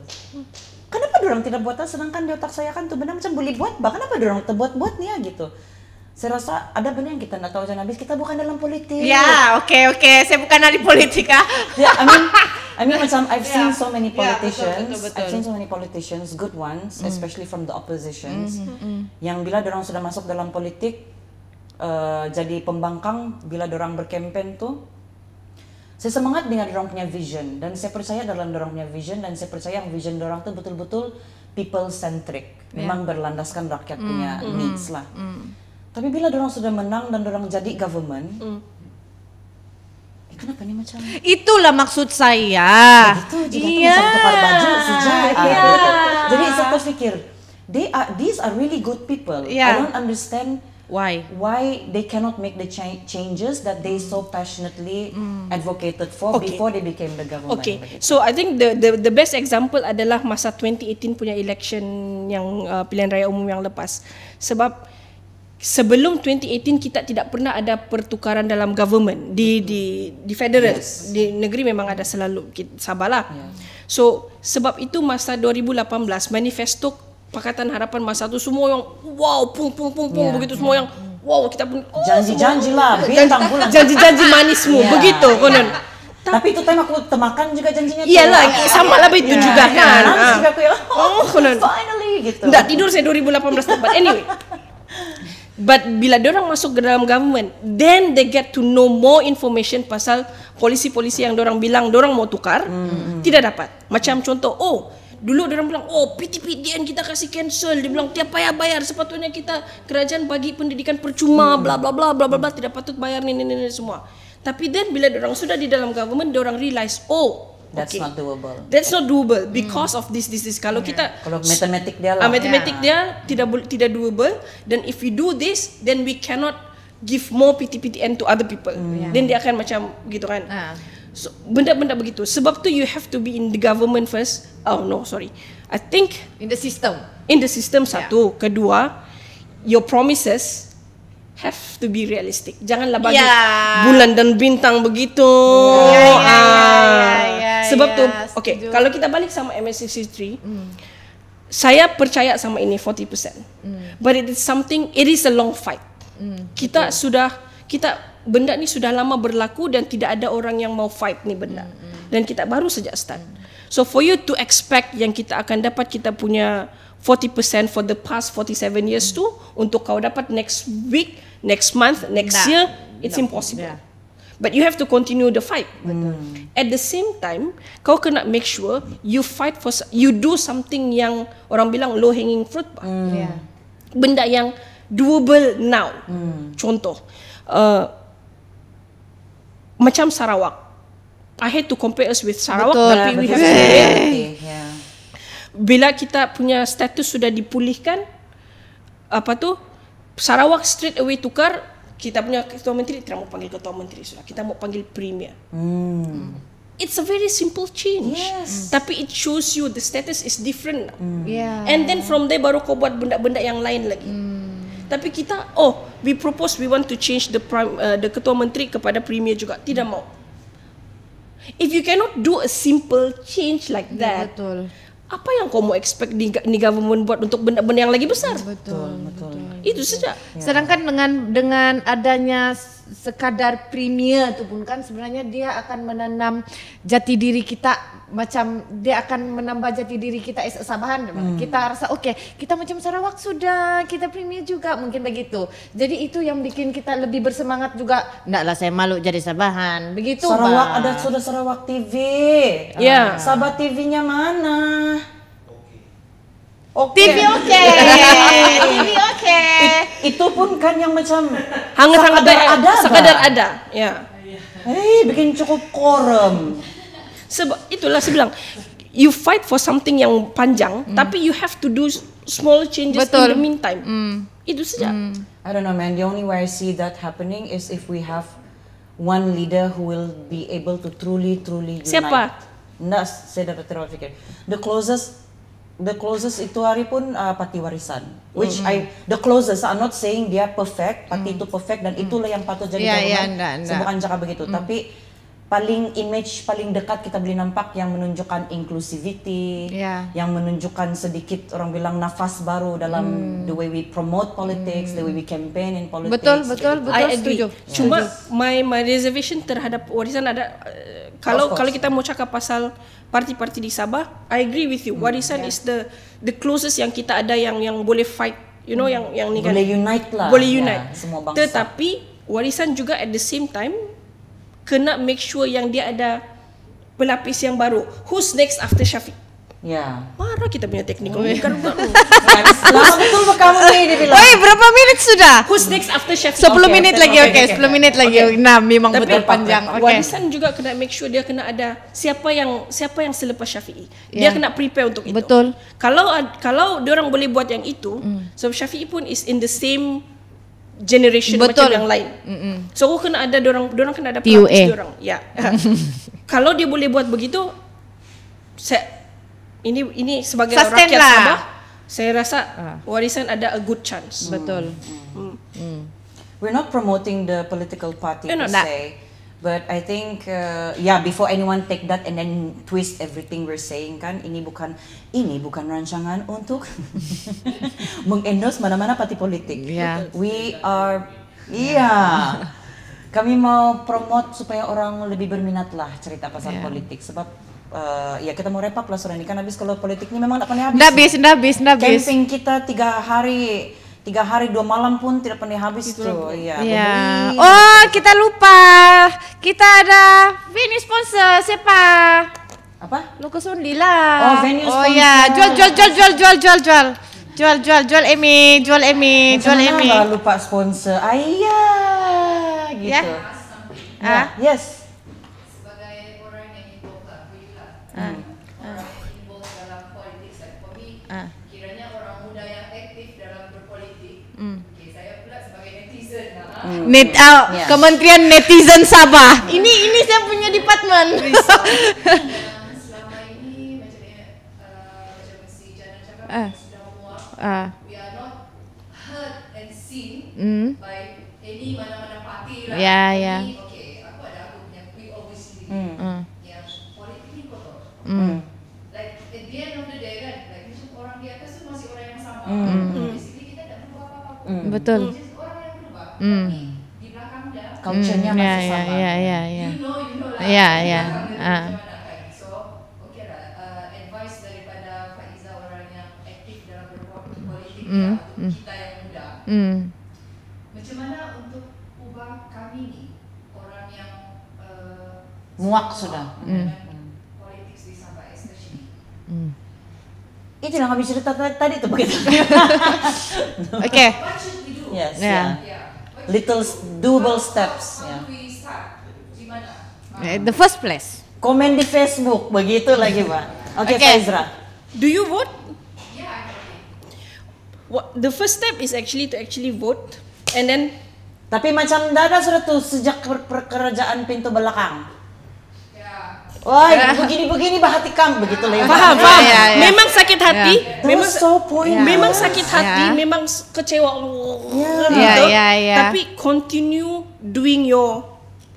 Kenapa dorang tidak buatnya, sedangkan di otak saya kan tuh benar macam boleh buat, bahkan apa dorang terbuat-buat nih ya gitu. Saya rasa ada benar yang kita nggak tahu jangan habis, kita bukan dalam politik. Ya, oke, saya bukan ahli politik Yeah, I mean macam I've seen so many politicians, betul. I've seen so many politicians, good ones, especially from the oppositions, yang bila dorang sudah masuk dalam politik, jadi pembangkang, bila dorang berkempen tuh, saya semangat dengan dorang punya vision, dan saya percaya dalam dorang punya vision, dan saya percaya yang vision dorang tuh betul-betul people centric, memang berlandaskan rakyat punya needs lah. Tapi bila dorang sudah menang dan dorang jadi government, kenapa nih macam? Itulah maksud saya. Gitu, jika tuh tukar baju sejak. Jadi saya pikir, these are really good people. I don't understand why they cannot make the changes that they so passionately advocated for before they became the government. Okay, so I think the best example adalah masa 2018 punya election yang pilihan raya umum yang lepas. Sebab sebelum 2018 kita tidak pernah ada pertukaran dalam government di federal. Di negeri memang ada selalu, sabarlah. So sebab itu masa 2018 manifesto Pakatan Harapan masa tu semua yang wow pung begitu, semua yang wow kita pun janji-janji lah, bintang bulan. Janji-janji manismu begitu konon. Tapi itu time aku temakan juga janjinya. Iyalah, sama lah begitu juga kan. Konon. Finally gitu. Nggak tidur saya 2018 but anyway. But bila diorang masuk ke dalam government, then they get to know more information pasal polisi-polisi yang diorang bilang diorang mau tukar, tidak dapat. Macam contoh, dulu diorang bilang, PTPDN kita kasih cancel. Dia bilang tiap payah bayar, sepatutnya kita kerajaan bagi pendidikan percuma, bla bla bla bla bla, tidak patut bayar ni semua. Tapi then bila diorang sudah di dalam government, diorang realize, that's not doable. That's not doable because of this. Kalau kita kalau matematik dia lah. Matematik dia tidak doable. Dan if we do this, then we cannot give more PTPTN to other people. Then dia akan macam gitu kan. So benda-benda begitu. Sebab tu you have to be in the government first. I think in the system. Satu, kedua, your promises have to be realistic. Janganlah bagi bulan dan bintang begitu. Sebab tu, kalau kita balik sama MS63, saya percaya sama ini 40%. But it is a long fight. Benda ni sudah lama berlaku dan tidak ada orang yang mau fight ni benda. Dan kita baru saja start. So for you to expect yang kita akan dapat kita punya 40% for the past 47 years tu, untuk kau dapat next week, next month, next year, it's impossible. But you have to continue the fight. At the same time, kau kena make sure you you do something yang orang bilang low hanging fruit. Benda yang doable now. Contoh, macam Sarawak. I hate to compare us with Sarawak, tapi we have to do it. Bila kita punya status sudah dipulihkan, Sarawak straight away tukar. Kita punya ketua menteri tidak mau panggil ketua menteri sudah, kita mau panggil premier. It's a very simple change. Tapi it shows you the status is different. And then from there baru kau buat benda-benda yang lain lagi. Tapi kita, we propose we want to change the ketua menteri kepada premier juga, tidak mau. If you cannot do a simple change like that, apa yang kau mau expect di government buat untuk benda-benda yang lagi besar? Betul. Itu saja. Sedangkan dengan adanya sekadar premier itu pun kan sebenarnya dia akan menanam jati diri kita, macam dia akan menambah jati diri kita as a Sabahan. Kita rasa kita macam Sarawak sudah, kita premier juga, mungkin begitu. Jadi itu yang bikin kita lebih bersemangat juga. Ndaklah saya malu jadi Sabahan. Begitu, Sarawak ada sudah Sarawak TV. Sabah TV-nya mana? TV itu pun kan yang macam hangat-hangat sekadar ada. Bikin cukup korem. Sebab itulah saya bilang, you fight for something yang panjang, tapi you have to do small changes in the meantime. Itu saja. I don't know, man. The only way I see that happening is if we have one leader who will be able to truly unite. Siapa? Nggak, saya dapat terfikir. The closest itu hari pun Parti Warisan, which the closest, I'm not saying dia perfect, parti itu perfect dan itulah yang patut jadi government. Bukan cakap begitu, tapi paling image paling dekat kita boleh nampak yang menunjukkan inclusivity, yang menunjukkan sedikit orang bilang nafas baru dalam the way we promote politics, the way we campaign in politics. Betul, I agree. setuju. Cuma my reservation terhadap Warisan ada. Kalau kita mau cakap pasal parti-parti di Sabah, I agree with you. Warisan is the closest yang kita ada yang boleh fight, yang ni kan. Boleh unite lah. Boleh unite. Semua bangsa. Tetapi Warisan juga at the same time kena make sure yang dia ada pelapis yang baru. Who's next after Syafiq? Ya. Marah kita punya technical. Bukan. Lama betul kamu nih dibilang. Oi, berapa menit sudah? Who's next after Shafi'i? 10 menit lagi, oke. 10 menit lagi. Nah, memang Tapi betul panjang. Oke. warisan juga kena make sure dia kena ada siapa yang selepas Syafi'i. Dia kena prepare untuk itu. Betul. Kalau dia orang boleh buat yang itu, so Syafi'i pun is in the same generation Betul. macam yang lain. So aku kena ada dia orang kena ada PUA. pelapis dia orang. Ya. Kalau dia boleh buat begitu, ini sebagai Sustain rakyat lah. Sabah, saya rasa warisan ada a good chance. Betul. We're not promoting the political party No, per no. se, but I think before anyone take that and then twist everything we're saying kan, ini bukan rancangan untuk mengendorse mana-mana parti politik. Yeah. We are kami mau promote supaya orang lebih berminat lah cerita pasal politik sebab ya kita mau wrap up lah sudah ini kan habis kalau politik ini memang tak pernah habis. Ndak habis. Camping kita 3 hari 2 malam pun tidak pernah habis tuh. Iya. Ya. Oh, kita lupa. Kita ada venue sponsor siapa? Apa? Lucas Only lah. Oh, venue sponsor. Ya, jual Emi. Macam mana lupa sponsor? Ayah gitu. Ya. Ya, yes. Sebagai orang yang involved lah, orang yang involved dalam politik, for me, kiranya orang muda yang aktif dalam berpolitik. Okay, saya pula sebagai netizen lah. Ya. Kementerian Netizen Sabah. Ini saya punya department. Yang selama ini macam si Jana cakap sudah menguap. We are not heard and seen by any mana-mana parti lah. Ya. Okay, aku ada aku punya POV sendiri. Yang politik ni kotor. Like at the end of the day kan, like macam orang di atas tu masih orang yang sama. Basically kita tak berubah apa-apa. Betul. Just orang yang berubah. Tapi di belakang dia, Culture-nya masih sama. Ya. you know lah. Ya. Di belakang dia macam mana kan. So, okay lah. Advice daripada Faiza orang yang aktif dalam berpolitik ya, untuk kita yang muda. Macam mana untuk ubah kami ni orang yang Muak sudah. dengan politik di Sabah especially. Itu yang kami cerita tadi tuh begitu. Oke. What should we do? Yes. Yeah. Yeah. Little doable steps. How Ya. do we start? Di mana? The first place. Komen di Facebook begitu lagi Pak. Oke, Oke. Faizra. Do you vote? Yeah, I The first step is actually to vote, and then Tapi macam dada sudah tuh sejak pekerjaan pintu belakang. yeah. Wah, begini bahati kam begitu lah ya. Paham. Ya. Memang sakit hati, That was so poignant. memang sakit hati, Ya. memang kecewa. Ya, ya. Tapi continue doing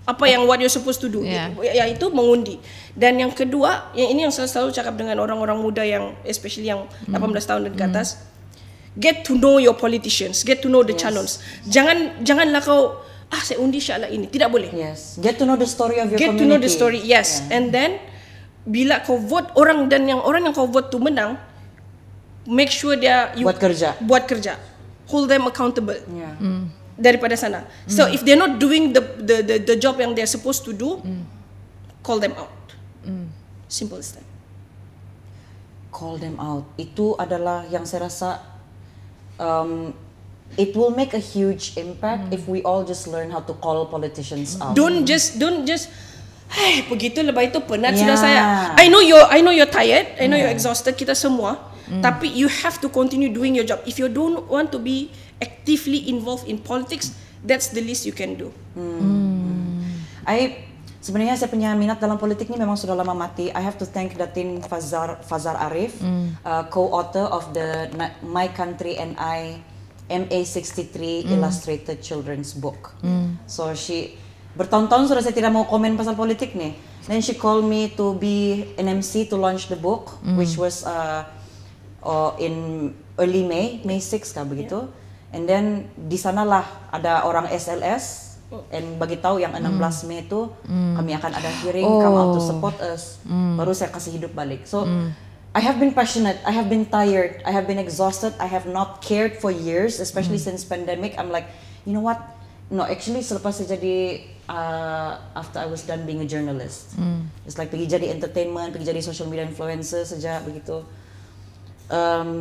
apa yang what you're supposed to do. Ya. Yaitu mengundi. Dan yang kedua, yang saya selalu cakap dengan orang-orang muda yang especially yang 18 tahun dan ke atas, get to know your politicians, get to know the calons. Janganlah kau saya undi insya-Allah ini. Tidak boleh. Yes. Get to know the story of your Get community. to know the story, yes. Yeah. And then bila kau vote orang yang kau vote tu menang, make sure buat kerja. Hold them accountable Yeah. daripada sana. So if they're not doing the job yang they're supposed to do, call them out. Simple as that. Call them out. Itu adalah yang saya rasa it will make a huge impact if we all just learn how to call politicians out. Don't just begitu lepas itu penat Yeah. sudah saya. I know you're tired, I know you're exhausted, kita semua. Tapi you have to continue doing your job. If you don't want to be actively involved in politics, that's the least you can do. Sebenarnya saya punya minat dalam politik ini memang sudah lama mati. I have to thank Datin Fazar Arif, co-author of the My Country and I MA63 illustrated children's book. So she bertahun-tahun sudah saya tidak mau komen pasal politik nih. Then she called me to be an MC to launch the book, which was in early May 6 kah begitu. And then di sanalah ada orang SLS and bagi tahu yang 16 Mei itu kami akan ada hearing, come out to support us. Baru saya kasih hidup balik. So I have been passionate, I have been tired, I have been exhausted, I have not cared for years, especially since pandemic. I'm like, you know what? No, actually selepas saya jadi after I was done being a journalist. It's like pergi jadi entertainment, pergi jadi social media influencer saja begitu.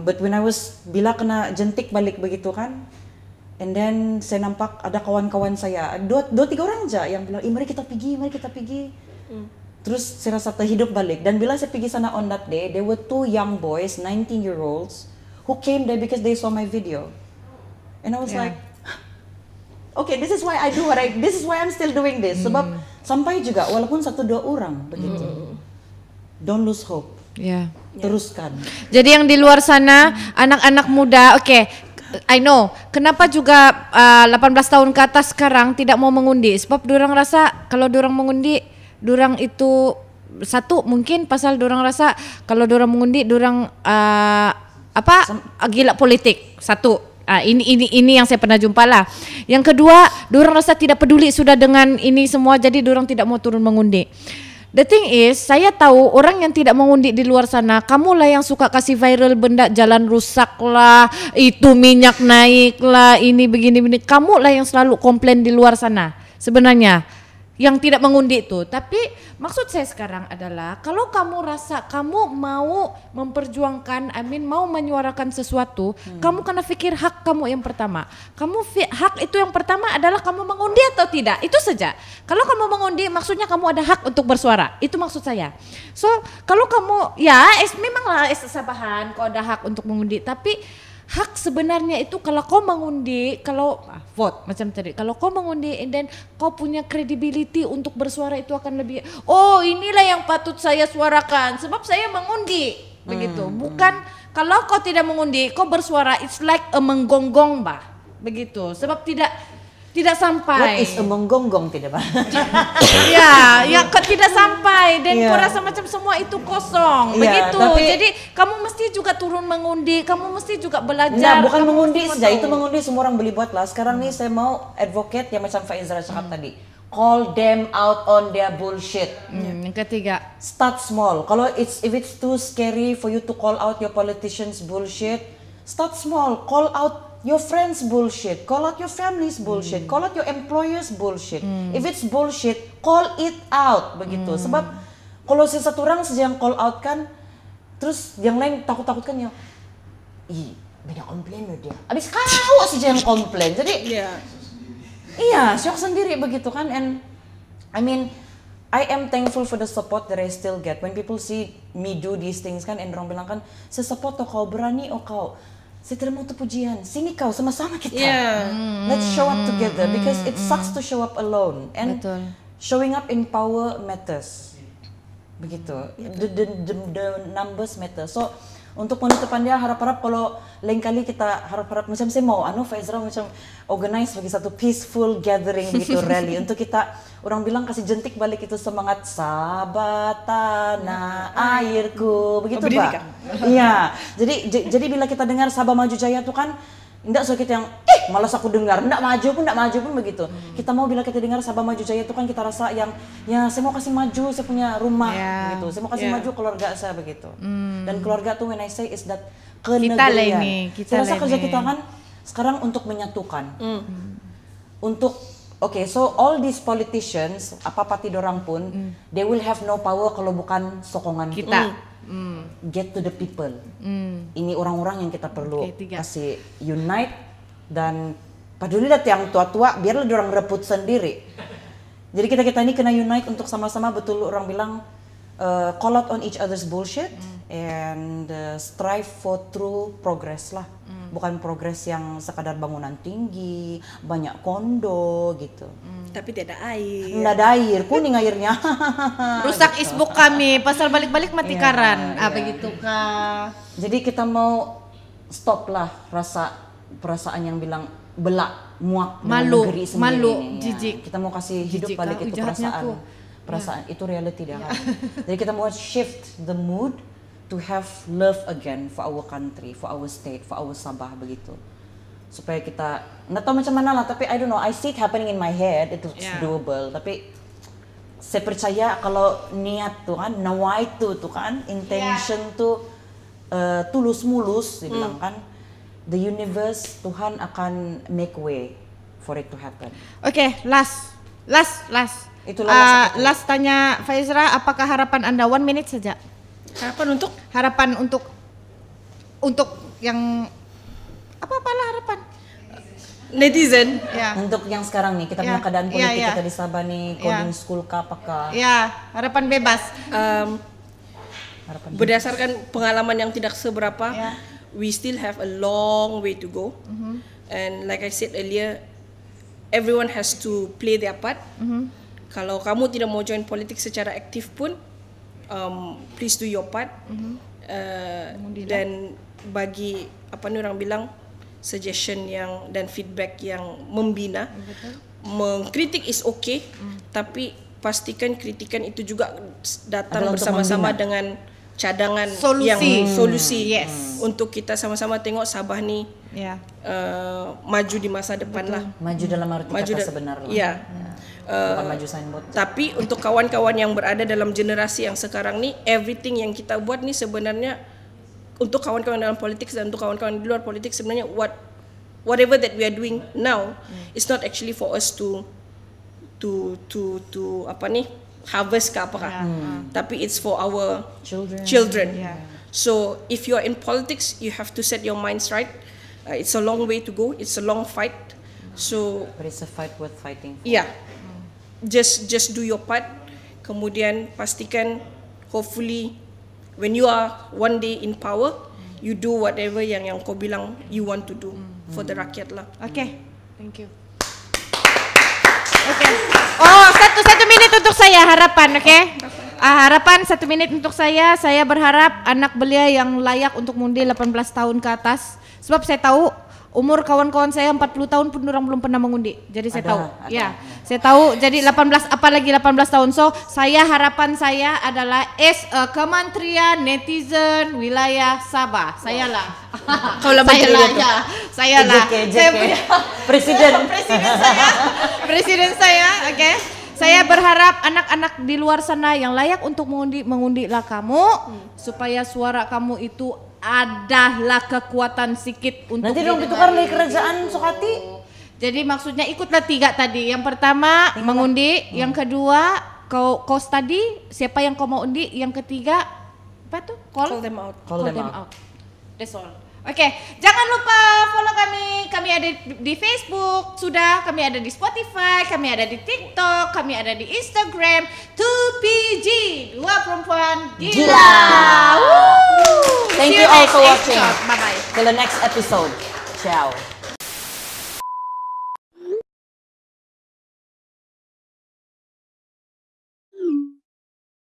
But when I was bila kena jentik balik begitu kan, and then saya nampak ada kawan-kawan saya, dua tiga orang aja yang bilang, mari kita pergi. Terus saya rasa terhidup balik. Dan bila saya pergi sana on that day, there were 2 young boys, 19-year-olds, who came there because they saw my video. And I was like, okay, this is why I do this is why I'm still doing this. Sebab sampai juga walaupun 1-2 orang begitu. Don't lose hope. Teruskan. Jadi yang di luar sana anak-anak muda, I know kenapa juga 18 tahun ke atas sekarang tidak mau mengundi. Sebab dorang rasa kalau dorang mengundi, dorang itu satu mungkin pasal dorang rasa kalau dorang mengundi dorang gila politik. Satu. Ini yang saya pernah jumpa lah. Yang kedua, dorang rasa tidak peduli sudah dengan ini semua, jadi dorang tidak mau turun mengundi. The thing is, saya tahu orang yang tidak mengundi di luar sana, kamulah yang suka kasih viral benda jalan rusak lah, itu minyak naik lah, ini begini-begini. Kamulah yang selalu komplain di luar sana sebenarnya, yang tidak mengundi itu. Tapi maksud saya sekarang adalah kalau kamu rasa kamu mau memperjuangkan, mau menyuarakan sesuatu, kamu kena fikir hak kamu yang pertama. Hak itu yang pertama adalah kamu mengundi atau tidak, itu saja. Kalau kamu mengundi maksudnya kamu ada hak untuk bersuara, itu maksud saya. So kalau kamu memanglah sabahan kau ada hak untuk mengundi, tapi hak sebenarnya itu kalau kau mengundi, kalau vote macam tadi, kalau kau mengundi and then kau punya credibility untuk bersuara itu akan lebih, inilah yang patut saya suarakan sebab saya mengundi begitu. Bukan kalau kau tidak mengundi, kau bersuara, it's like a menggonggong begitu, sebab tidak sampai. What is a menggonggong tidak kau tidak sampai dan kau rasa macam semua itu kosong begitu. Jadi kamu mesti juga turun mengundi, kamu mesti juga belajar. Bukan mengundi saja, itu mengundi semua orang boleh buat lah. Sekarang nih saya mau advocate yang macam Faizra cakap tadi. Call them out on their bullshit. Yang ketiga, start small. Kalau if it's too scary for you to call out your politicians' bullshit, start small. Call out your friends' bullshit, call out your family's bullshit, call out your employer's bullshit. If it's bullshit, call it out begitu. Sebab kalau satu orang saja yang call out kan, terus yang lain takut-takutkan yang, banyak komplain loh dia. Abis kau saja yang komplain, jadi shock sendiri begitu kan. And I am thankful for the support that I still get when people see me do these things kan, and orang bilang kan, saya support kau, berani kau. Saya tidak mau pujian, sini kau sama-sama kita. Let's show up together because it sucks to show up alone. And showing up in power matters. Begitu. The numbers matter. So untuk penutupan dia harap-harap kalau lain kali kita harap-harap macam saya mau Faizra macam organize bagi satu peaceful gathering begitu rally untuk kita orang bilang kasih jentik balik itu semangat sahabat tanah airku begitu Pak. Iya. Jadi bila kita dengar Sabah Maju Jaya itu kan enggak so kita yang malas aku dengar, enggak maju pun begitu. Kita mau bila kita dengar Sabah Maju Jaya itu kan kita rasa yang saya mau kasih maju, saya punya rumah gitu. Saya mau kasih maju keluarga saya begitu. Dan keluarga tuh when I say is that kenegerian. Saya rasa kerja kita kan sekarang untuk menyatukan. Untuk so all these politicians apa parti dorang pun they will have no power kalau bukan sokongan kita. Get to the people. Ini orang-orang yang kita perlu kasih unite dan padulilah yang tua-tua biarlah diorang rebut sendiri. Jadi kita ini kena unite untuk sama-sama betul orang bilang call out on each other's bullshit and strive for true progress lah. Bukan progres yang sekadar bangunan tinggi, banyak kondo gitu. Tapi tidak ada air. Nggak ada air, kuning airnya. Rusak gitu. Facebook kami, pasal balik-balik mati karan. Begitu kah? Jadi kita mau stop lah perasaan yang bilang belak, muak, malu, jijik. Kita mau kasih hidup balik itu perasaan itu reality dia kan. Jadi kita mau shift the mood to have love again for our country, for our state, for our Sabah begitu. Supaya kita nggak tahu macam mana lah, tapi I don't know, I see it happening in my head, it's doable. Tapi saya percaya kalau niat tuh kan, nawaitu tuh kan, intention tuh tulus mulus, dibilang kan, the universe, Tuhan akan make way for it to happen. Last Last. Itu last. Last tanya Faizra, apakah harapan Anda 1 minute saja? Harapan untuk yang apalah harapan? Netizen. Ya. Untuk yang sekarang nih, kita Ya. punya keadaan politik Ya. kita di Sabah nih, coding school kah apakah? Ya, harapan bebas. Harapan Berdasarkan pengalaman yang tidak seberapa, Ya. we still have a long way to go. And like I said earlier, everyone has to play their part. Kalau kamu tidak mau join politik secara aktif pun, please do your part. Dan bagi apa nih orang bilang, suggestion yang dan feedback yang membina. Mengkritik is okay, tapi pastikan kritikan itu juga datang Adalah untuk bersama-sama membina. dengan cadangan Solusi. yang solusi Yes. untuk kita sama-sama tengok Sabah ni Ya. maju di masa depan lah. maju dalam arti kata sebenar lah. Ya. Bukan maju signboard. Tapi untuk kawan-kawan yang berada dalam generasi yang sekarang ni, everything yang kita buat ni sebenarnya untuk kawan-kawan dalam politik dan untuk kawan-kawan di luar politik, sebenarnya whatever that we are doing now, it's not actually for us to apa ni, harvest ke apakah. Tapi it's for our children. Yeah. So if you are in politics, you have to set your minds right. It's a long way to go. It's a long fight. So But it's a fight worth fighting for. yeah, just do your part. Kemudian pastikan, hopefully when you are one day in power, you do whatever yang kau bilang you want to do for the rakyat lah. Oke, thank you. Oke. Oh, satu menit untuk saya harapan, oke? Harapan 1 menit untuk saya. Saya berharap anak belia yang layak untuk mengundi 18 tahun ke atas. Sebab saya tahu umur kawan-kawan saya 40 tahun pun orang belum pernah mengundi. Jadi saya tahu. Ya, saya tahu. Jadi 18, apalagi 18 tahun. So, harapan saya adalah Kementerian Netizen Wilayah Sabah. Saya lah. Kau lah menteri dia tu. Ya. Saya lah. JK. Saya punya presiden saya, oke. Saya berharap anak-anak di luar sana yang layak untuk mengundilah kamu, supaya suara kamu itu adalah kekuatan sikit untuk Nanti dong ditukar dari kerajaan Sukati. Jadi maksudnya ikutlah 3 tadi. Yang pertama mengundi, yang kedua kau tadi siapa yang kau mau undi, yang ketiga apa tuh? Call them out. Call them out. That's all. Oke, jangan lupa follow kami. Kami ada di Facebook, sudah. Kami ada di Spotify, kami ada di TikTok, kami ada di Instagram. 2PG, 2 perempuan gila. Thank See you all next for watching. episode. Bye bye. Till the next episode. Ciao.